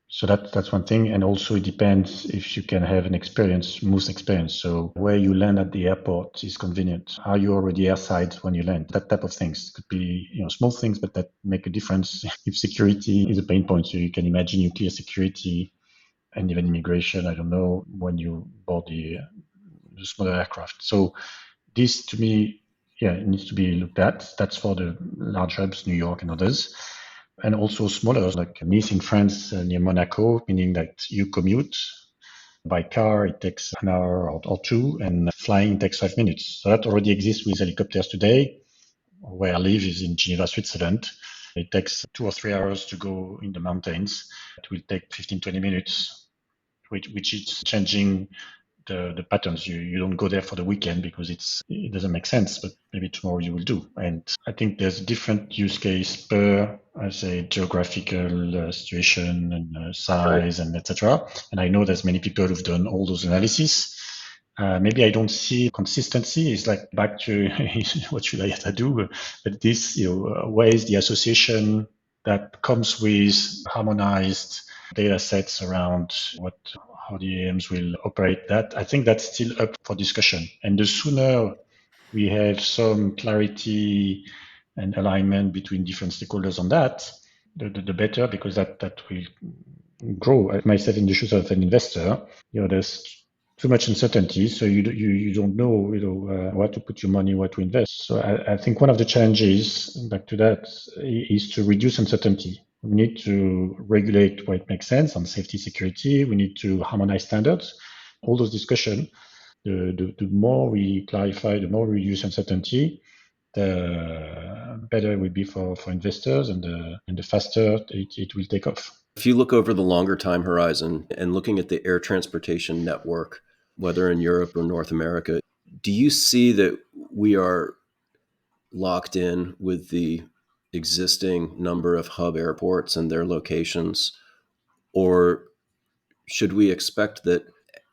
So that's one thing. And also it depends if you can have an smooth experience. So where you land at the airport is convenient. Are you already airside when you land? That type of things could be, small things, but that make a difference. If security is a pain point, so you can imagine you clear security and even immigration, I don't know, when you board the smaller aircraft. So this, to me, it needs to be looked at. That's for the large hubs, New York and others. And also smaller, like Nice in France, near Monaco, meaning that you commute by car, it takes an hour or two, and flying takes 5 minutes. So that already exists with helicopters today. Where I live is in Geneva, Switzerland. It takes 2 or 3 hours to go in the mountains. It will take 15, 20 minutes, which is changing the patterns. You don't go there for the weekend because it doesn't make sense, but maybe tomorrow you will do. And I think there's a different use case per, I say, geographical situation and size and etc. And I know there's many people who've done all those analysis. Maybe I don't see consistency. It's like back to what should IATA do? But this, where is the association that comes with harmonized data sets around how the AMs will operate that? I think that's still up for discussion. And the sooner we have some clarity and alignment between different stakeholders on that, the better, because that will grow. Myself in the shoes of an investor, there's too much uncertainty, so you don't know, what to put your money, what to invest. So I think one of the challenges, back to that, is to reduce uncertainty. We need to regulate where it makes sense on safety, security. We need to harmonize standards. All those discussions, the more we clarify, the more we reduce uncertainty, the better it will be for investors, and the faster it will take off. If you look over the longer time horizon and looking at the air transportation network, whether in Europe or North America, do you see that we are locked in with the existing number of hub airports and their locations? Or should we expect that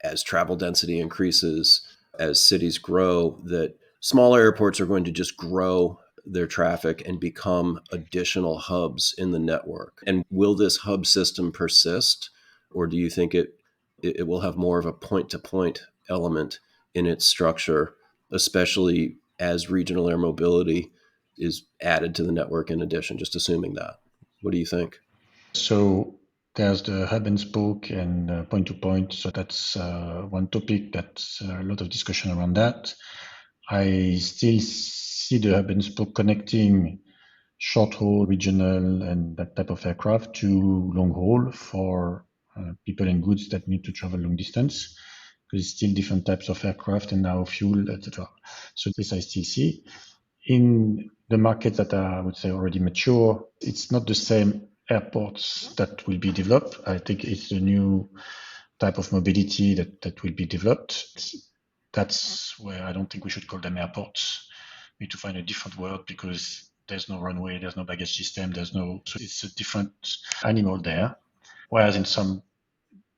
as travel density increases, as cities grow, that smaller airports are going to just grow their traffic and become additional hubs in the network? And will this hub system persist, or do you think it will have more of a point-to-point element in its structure, especially as regional air mobility is added to the network in addition, just assuming that? What do you think? So there's the hub and spoke and point-to-point. So that's one topic. That's a lot of discussion around that. I still see the hub and spoke connecting short haul, regional, and that type of aircraft to long haul for people and goods that need to travel long distance, because it's still different types of aircraft and now fuel, etc. So this I still see. In the markets that are, I would say, already mature, it's not the same airports that will be developed. I think it's a new type of mobility that will be developed. That's where I don't think we should call them airports. We need to find a different word, because there's no runway, there's no baggage system, so it's a different animal there. Whereas in some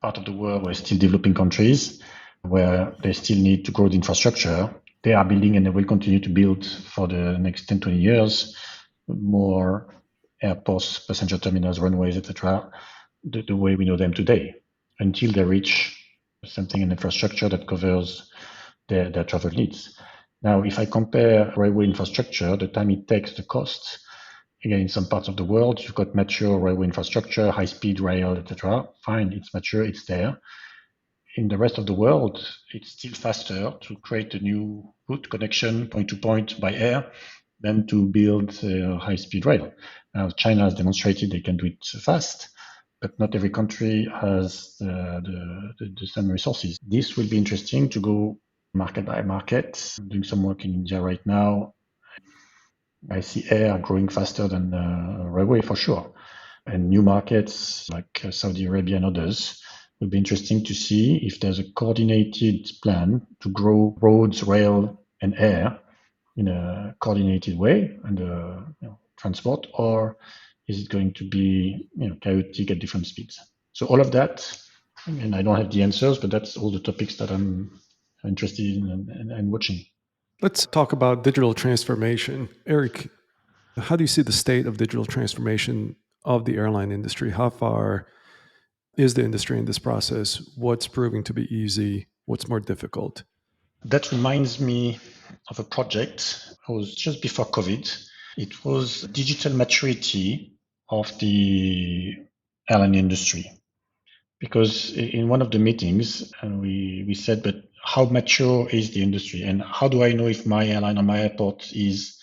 part of the world, we're still developing countries where they still need to grow the infrastructure. They are building, and they will continue to build for the next 10, 20 years, more airports, passenger terminals, runways, etc., the way we know them today, until they reach something in infrastructure that covers their travel needs. Now, if I compare railway infrastructure, the time it takes, the cost, again, in some parts of the world, you've got mature railway infrastructure, high-speed rail, etc. Fine, it's mature, it's there. In the rest of the world, it's still faster to create a new route connection, point-to-point by air, than to build high-speed rail. Now, China has demonstrated they can do it fast, but not every country has the same resources. This will be interesting to go market by market. I'm doing some work in India right now. I see air growing faster than railway for sure. And new markets like Saudi Arabia and others will be interesting to see if there's a coordinated plan to grow roads, rail, and air in a coordinated way, and transport, or is it going to be chaotic at different speeds? So all of that And I don't have the answers, but that's all the topics that I'm interested in and watching. Let's talk about digital transformation. Eric, how do you see the state of digital transformation of the airline industry? How far is the industry in this process? What's proving to be easy? What's more difficult? That reminds me of a project. It was just before COVID. It was digital maturity of the airline industry. Because in one of the meetings, we said, but how mature is the industry? And how do I know if my airline or my airport is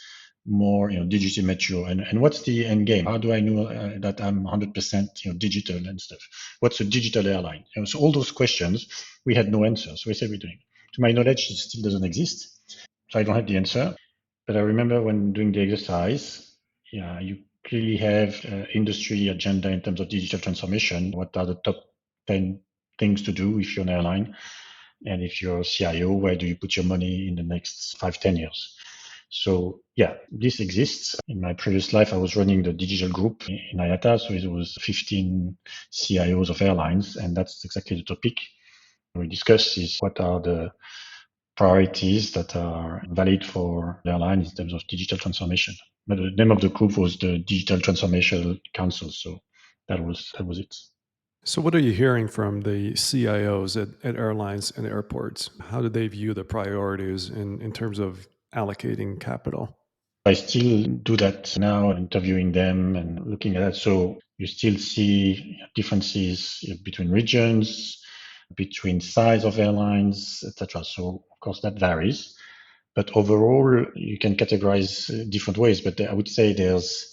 more digitally mature? And what's the end game? How do I know that I'm 100% digital and stuff? What's a digital airline? So all those questions, we had no answer. So we said we're doing. To my knowledge, it still doesn't exist. So I don't have the answer. But I remember when doing the exercise, yeah, you clearly have industry agenda in terms of digital transformation. What are the top 10 things to do if you're an airline? And if you're a CIO, where do you put your money in the next 5, 10 years? So yeah, this exists. In my previous life, I was running the digital group in IATA. So it was 15 CIOs of airlines. And that's exactly the topic we discuss is what are the priorities that are valid for the airlines in terms of digital transformation. But the name of the group was the Digital Transformation Council. So that was it. So, what are you hearing from the CIOs at airlines and airports? How do they view the priorities in terms of allocating capital? I still do that now, interviewing them and looking at that. So you still see differences between regions, between size of airlines, etc. So of course that varies, but overall you can categorize different ways. But I would say there's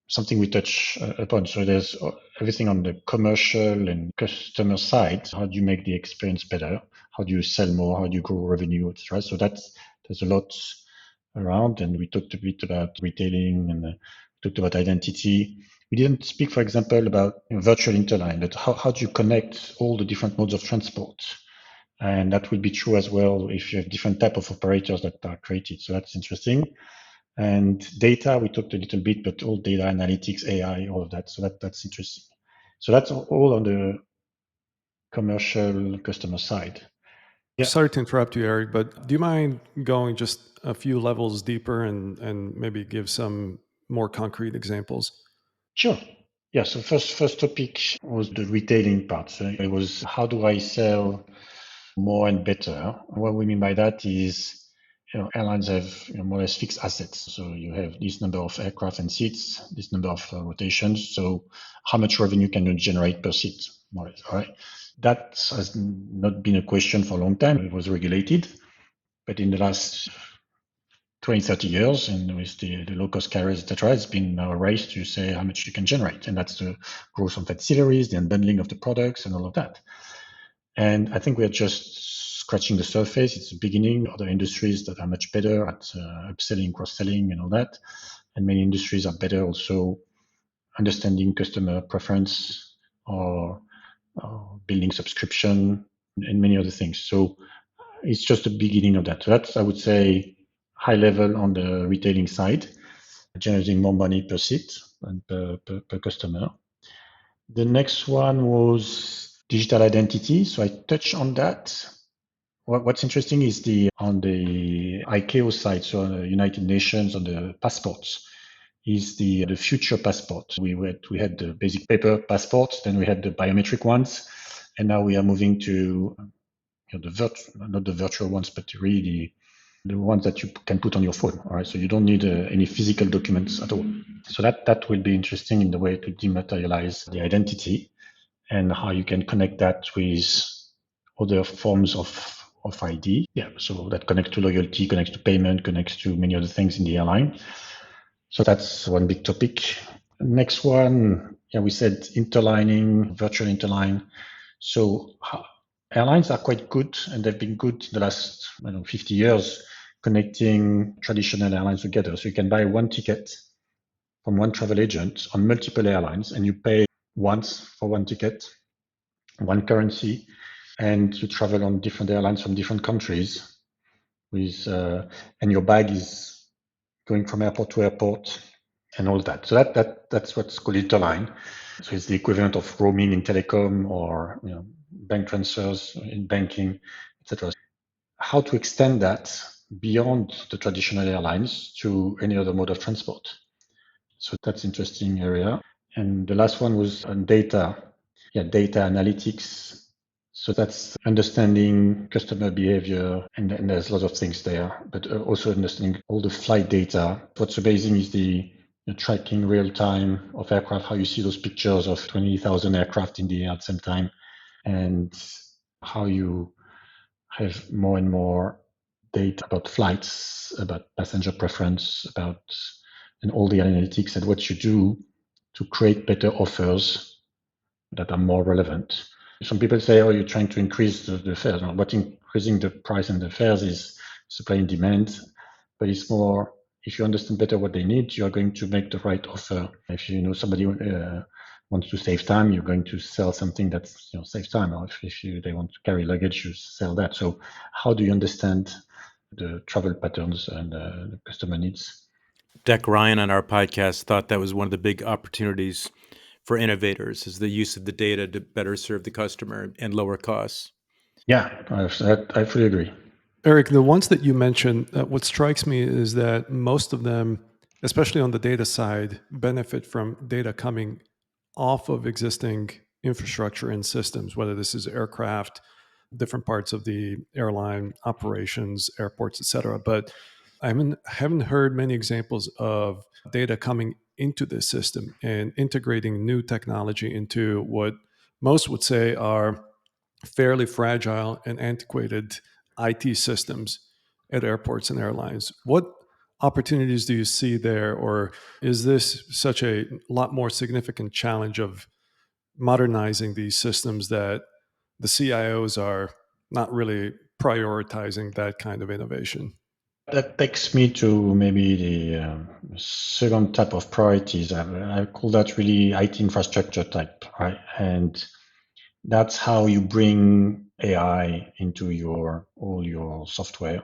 something we touch upon. So there's everything on the commercial and customer side. How do you make the experience better? How do you sell more? How do you grow revenue, etc. So there's a lot around, and we talked a bit about retailing and talked about identity. We didn't speak, for example, about virtual interline, but how do you connect all the different modes of transport? And that will be true as well if you have different type of operators that are created. So that's interesting. And data, we talked a little bit, but all data analytics, AI, all of that. So that's interesting. So that's all on the commercial customer side. Yeah. Sorry to interrupt you, Eric, but do you mind going just a few levels deeper and maybe give some more concrete examples? Sure. Yeah. So first topic was the retailing part. So it was how do I sell more and better? What we mean by that is, airlines have more or less fixed assets. So you have this number of aircraft and seats, this number of rotations. So how much revenue can you generate per seat? More or less, all right. That has not been a question for a long time. It was regulated, but in the last 20, 30 years, and with the low-cost carriers, etc., it's been now a race to say how much you can generate. And that's the growth of ancillaries, the unbundling of the products, and all of that. And I think we're just scratching the surface. It's the beginning. Other industries that are much better at upselling, cross-selling, and all that. And many industries are better also understanding customer preference or building subscription and many other things. So it's just the beginning of that. So that's, I would say, high level on the retailing side, generating more money per seat and per customer. The next one was digital identity. So I touched on that. What's interesting is on the ICAO side, so on the United Nations, on the passports, is the future passport. We had the basic paper passports, then we had the biometric ones, and now we are moving to not the virtual ones, but really the ones that you can put on your phone. All right, so you don't need any physical documents at all. So that will be interesting in the way to dematerialize the identity and how you can connect that with other forms of ID. Yeah, so that connects to loyalty, connects to payment, connects to many other things in the airline. So that's one big topic. Next one, yeah, we said interlining, virtual interline. So airlines are quite good, and they've been good the last 50 years connecting traditional airlines together. So you can buy one ticket from one travel agent on multiple airlines, and you pay once for one ticket, one currency, and you travel on different airlines from different countries with and your bag is going from airport to airport and all that. So that's what's called interline. So it's the equivalent of roaming in telecom or bank transfers in banking, etc. How to extend that beyond the traditional airlines to any other mode of transport. So that's an interesting area. And the last one was on data. Data analytics. So that's understanding customer behavior, and there's lots of things there, but also understanding all the flight data. What's amazing is the tracking real time of aircraft, how you see those pictures of 20,000 aircraft in the air at the same time, and how you have more and more data about flights, about passenger preference, and all the analytics and what you do to create better offers that are more relevant. Some people say, oh, you're trying to increase the fares. No, but increasing the price and the fares is supply and demand, but it's more, if you understand better what they need, you're going to make the right offer. If you know somebody wants to save time, you're going to sell something that saves time. Or if they want to carry luggage, you sell that. So how do you understand the travel patterns and the customer needs? Deck Ryan on our podcast thought that was one of the big opportunities for innovators, is the use of the data to better serve the customer and lower costs. Yeah, I fully agree. Eric, the ones that you mentioned, what strikes me is that most of them, especially on the data side, benefit from data coming off of existing infrastructure and systems, whether this is aircraft, different parts of the airline operations, airports, et cetera. But I haven't heard many examples of data coming into this system and integrating new technology into what most would say are fairly fragile and antiquated IT systems at airports and airlines. What opportunities do you see there, or is this such a lot more significant challenge of modernizing these systems that the CIOs are not really prioritizing that kind of innovation? That takes me to maybe the second type of priorities. I call that really IT infrastructure type, right? And that's how you bring AI into all your software.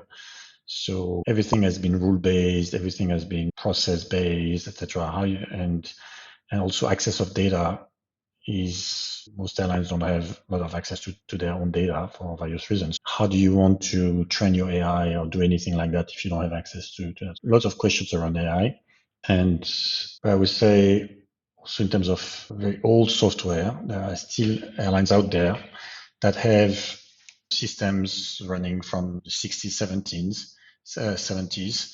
So everything has been rule based, everything has been process based, etc. And also access of data is, most airlines don't have a lot of access to their own data for various reasons. How do you want to train your AI or do anything like that if you don't have access to that? Lots of questions around AI. And I would say also in terms of very old software, there are still airlines out there that have systems running from the 60s, 70s,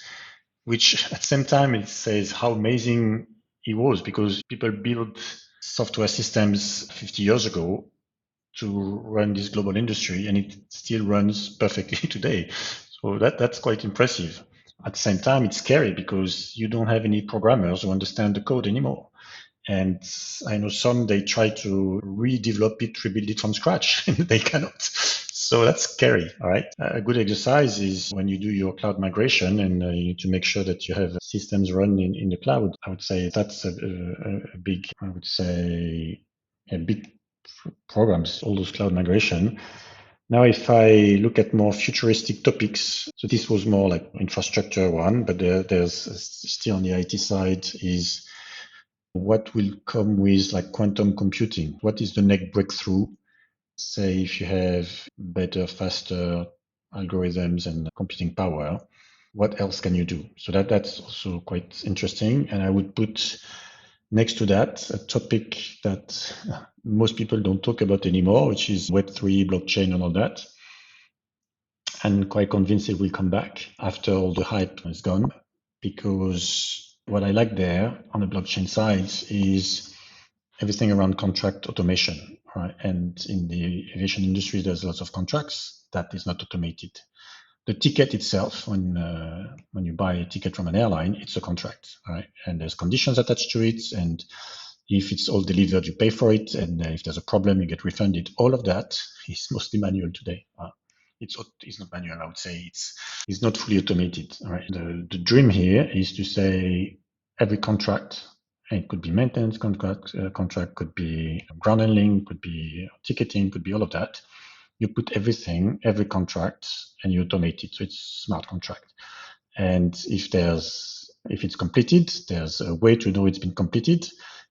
which at the same time it says how amazing it was, because people built software systems 50 years ago to run this global industry, and it still runs perfectly today. So that's quite impressive. At the same time, it's scary because you don't have any programmers who understand the code anymore. And I know some, they try to redevelop it, rebuild it from scratch, and they cannot. So that's scary, all right? A good exercise is when you do your cloud migration and you need to make sure that you have systems run in the cloud. I would say that's a big, a big programs, all those cloud migration. Now, if I look at more futuristic topics, so this was more like infrastructure one, but there's still on the IT side is what will come with like quantum computing? What is the next breakthrough? Say if you have better, faster algorithms and computing power, what else can you do? So that's also quite interesting. And I would put next to that a topic that most people don't talk about anymore, which is Web3, blockchain, and all that. And quite convinced it will come back after all the hype is gone, because what I like there on the blockchain side is everything around contract automation, right? And in the aviation industry, there's lots of contracts that is not automated. The ticket itself, when you buy a ticket from an airline, it's a contract, right? And there's conditions attached to it, and if it's all delivered, you pay for it, and if there's a problem, you get refunded. All of that is mostly manual today. It's not manual, I would say. It's not fully automated, right? The dream here is to say every contract, and it could be maintenance contract, could be ground handling, could be ticketing, could be all of that. You put everything, every contract, and you automate it. So it's smart contract. And if it's completed, there's a way to know it's been completed.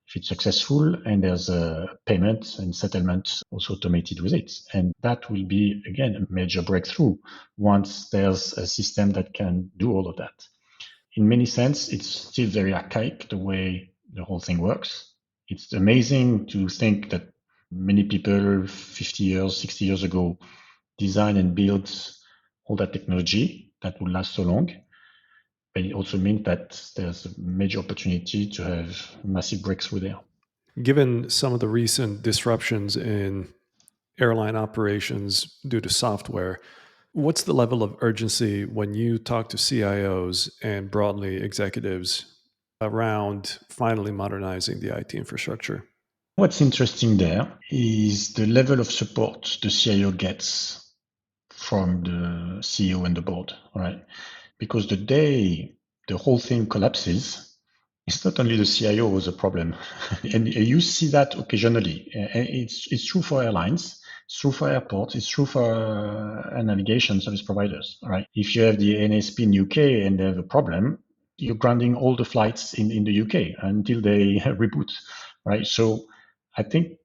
if it's successful, and there's a payment and settlement also automated with it. And that will be, again, a major breakthrough once there's a system that can do all of that. In many sense, it's still very archaic the way the whole thing works. It's amazing to think that many people 50 years, 60 years ago designed and built all that technology that would last so long. But it also means that there's a major opportunity to have massive breakthrough there. Given some of the recent disruptions in airline operations due to software, what's the level of urgency when you talk to CIOs and broadly executives around finally modernizing the IT infrastructure? What's interesting there is the level of support the CIO gets from the CEO and the board, right? Because the day the whole thing collapses, it's not only the CIO who's a problem. And you see that occasionally. It's true for airlines, it's true for airports, it's true for navigation service providers, right? If you have the NSP in UK and they have a problem, you're grounding all the flights in the UK until they reboot, right? So I think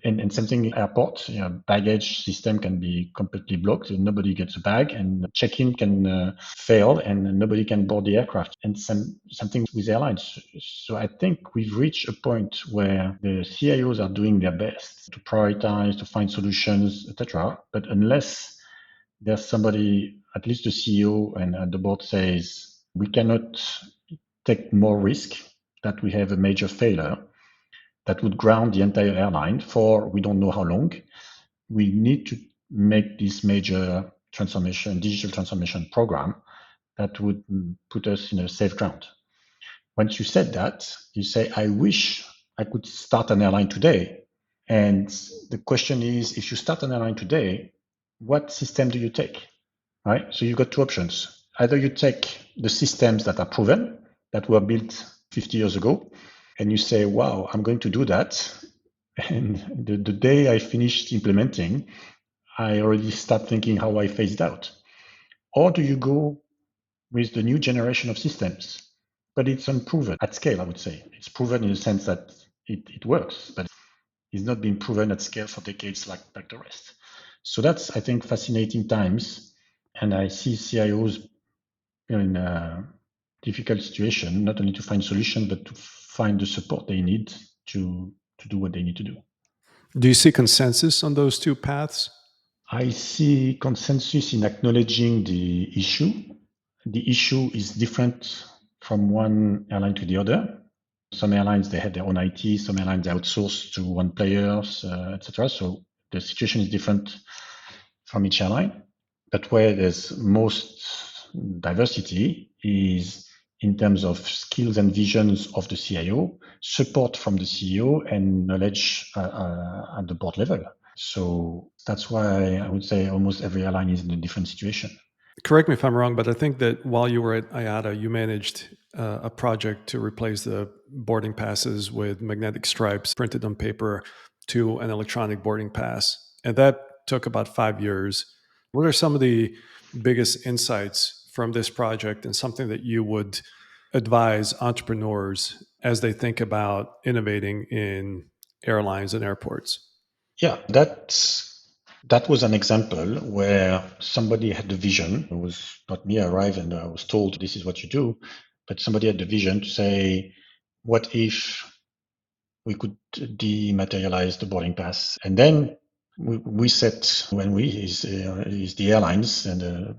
and something airport, baggage system can be completely blocked and nobody gets a bag, and check-in can fail and nobody can board the aircraft, and something with airlines. So I think we've reached a point where the CIOs are doing their best to prioritize, to find solutions, etc. But unless there's somebody, at least the CEO and the board says, we cannot take more risk that we have a major failure that would ground the entire airline for we don't know how long. We need to make this major transformation, digital transformation program that would put us in a safe ground. Once you said that, you say, I wish I could start an airline today. And the question is, if you start an airline today, what system do you take? Right? So you've got two options. Either you take the systems that are proven, that were built 50 years ago, and you say, wow, I'm going to do that. And the day I finished implementing, I already start thinking how I phase it out. Or do you go with the new generation of systems? But it's unproven at scale, I would say. It's proven in the sense that it works, but it's not been proven at scale for decades like the rest. So that's, I think, fascinating times. And I see CIOs in a difficult situation, not only to find solutions, but to find the support they need to do what they need to do. Do you see consensus on those two paths? I see consensus in acknowledging the issue. The issue is different from one airline to the other. Some airlines, they have their own IT. Some airlines outsource to one players, etc. So the situation is different from each airline. But where there's most diversity is in terms of skills and visions of the CIO, support from the CEO, and knowledge at the board level. So that's why I would say almost every airline is in a different situation. Correct me if I'm wrong, but I think that while you were at IATA, you managed a project to replace the boarding passes with magnetic stripes printed on paper to an electronic boarding pass. And that took about 5 years. What are some of the biggest insights from this project and something that you would advise entrepreneurs as they think about innovating in airlines and airports? Yeah, that was an example where somebody had the vision. It was not me. I arrived and I was told this is what you do, but somebody had the vision to say, what if we could dematerialize the boarding pass? And then we set, when we is the airlines and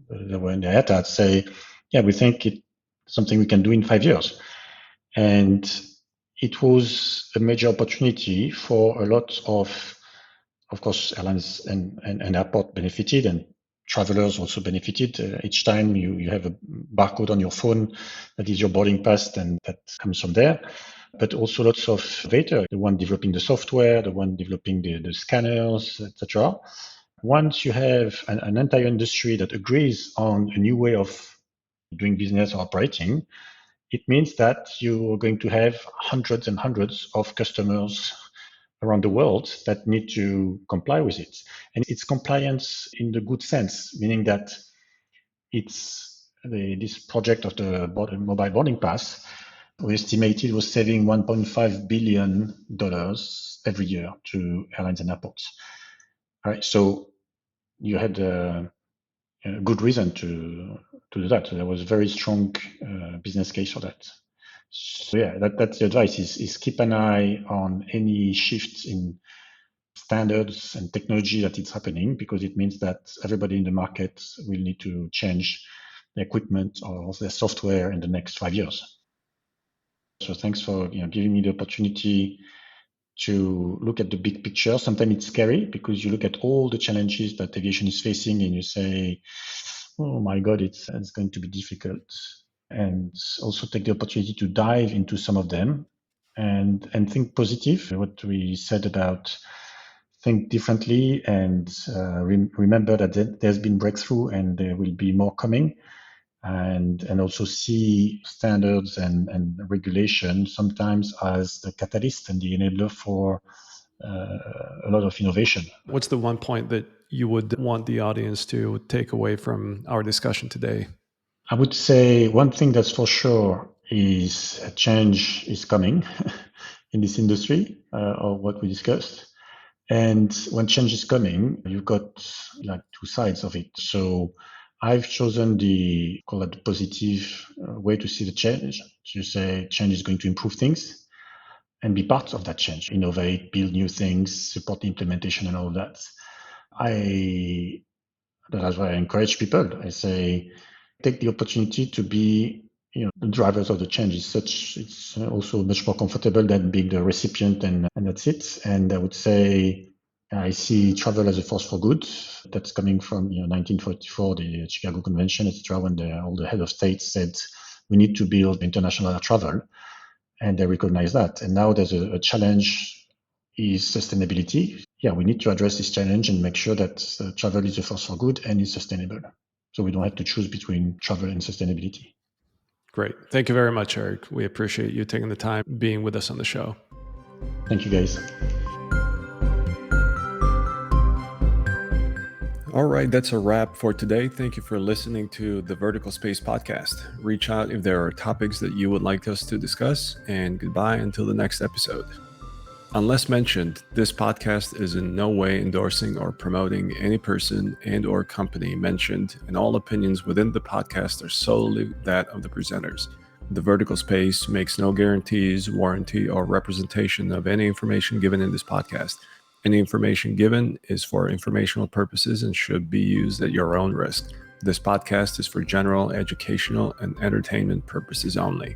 they were in the IATA, say, yeah, we think it's something we can do in 5 years. And it was a major opportunity for a lot of course, airlines and airport benefited, and travelers also benefited. Each time you have a barcode on your phone that is your boarding pass, and that comes from there. But also lots of innovators, the one developing the software, the one developing the scanners, etc. Once you have an entire industry that agrees on a new way of doing business or operating, it means that you're going to have hundreds and hundreds of customers around the world that need to comply with it. And it's compliance in the good sense, meaning that it's this project of the mobile boarding pass We estimated it was saving $1.5 billion every year to airlines and airports. All right, so you had a good reason to do that. So there was a very strong business case for that. So yeah, that's the advice: is keep an eye on any shifts in standards and technology that it's happening, because it means that everybody in the market will need to change their equipment or their software in the next 5 years. So thanks for giving me the opportunity to look at the big picture. Sometimes it's scary because you look at all the challenges that aviation is facing and you say, oh my God, it's going to be difficult. And also take the opportunity to dive into some of them and think positive. What we said about think differently and remember that there's been breakthrough and there will be more coming. And also see standards and regulation sometimes as the catalyst and the enabler for a lot of innovation. What's the one point that you would want the audience to take away from our discussion today? I would say one thing that's for sure is a change is coming in this industry, or what we discussed. And when change is coming, you've got like two sides of it. So I've chosen the positive way to see the change. To say change is going to improve things and be part of that change, innovate, build new things, support the implementation and all that. That's why I encourage people. I say, take the opportunity to be, the drivers of the change. It's also much more comfortable than being the recipient and that's it. And I would say, I see travel as a force for good. That's coming from 1944, the Chicago Convention, etc., when all the head of states said we need to build international air travel, and they recognize that. And now there's a challenge is sustainability. Yeah, we need to address this challenge and make sure that travel is a force for good and is sustainable. So we don't have to choose between travel and sustainability. Great. Thank you very much, Eric. We appreciate you taking the time being with us on the show. Thank you, guys. All right, that's a wrap for today. Thank you for listening to the Vertical Space podcast. Reach out if there are topics that you would like us to discuss, and goodbye until the next episode. Unless mentioned, this podcast is in no way endorsing or promoting any person and/or company mentioned, and all opinions within the podcast are solely that of the presenters. The Vertical Space makes no guarantees, warranty, or representation of any information given in this podcast. Any information given is for informational purposes and should be used at your own risk. This podcast is for general, educational, and entertainment purposes only.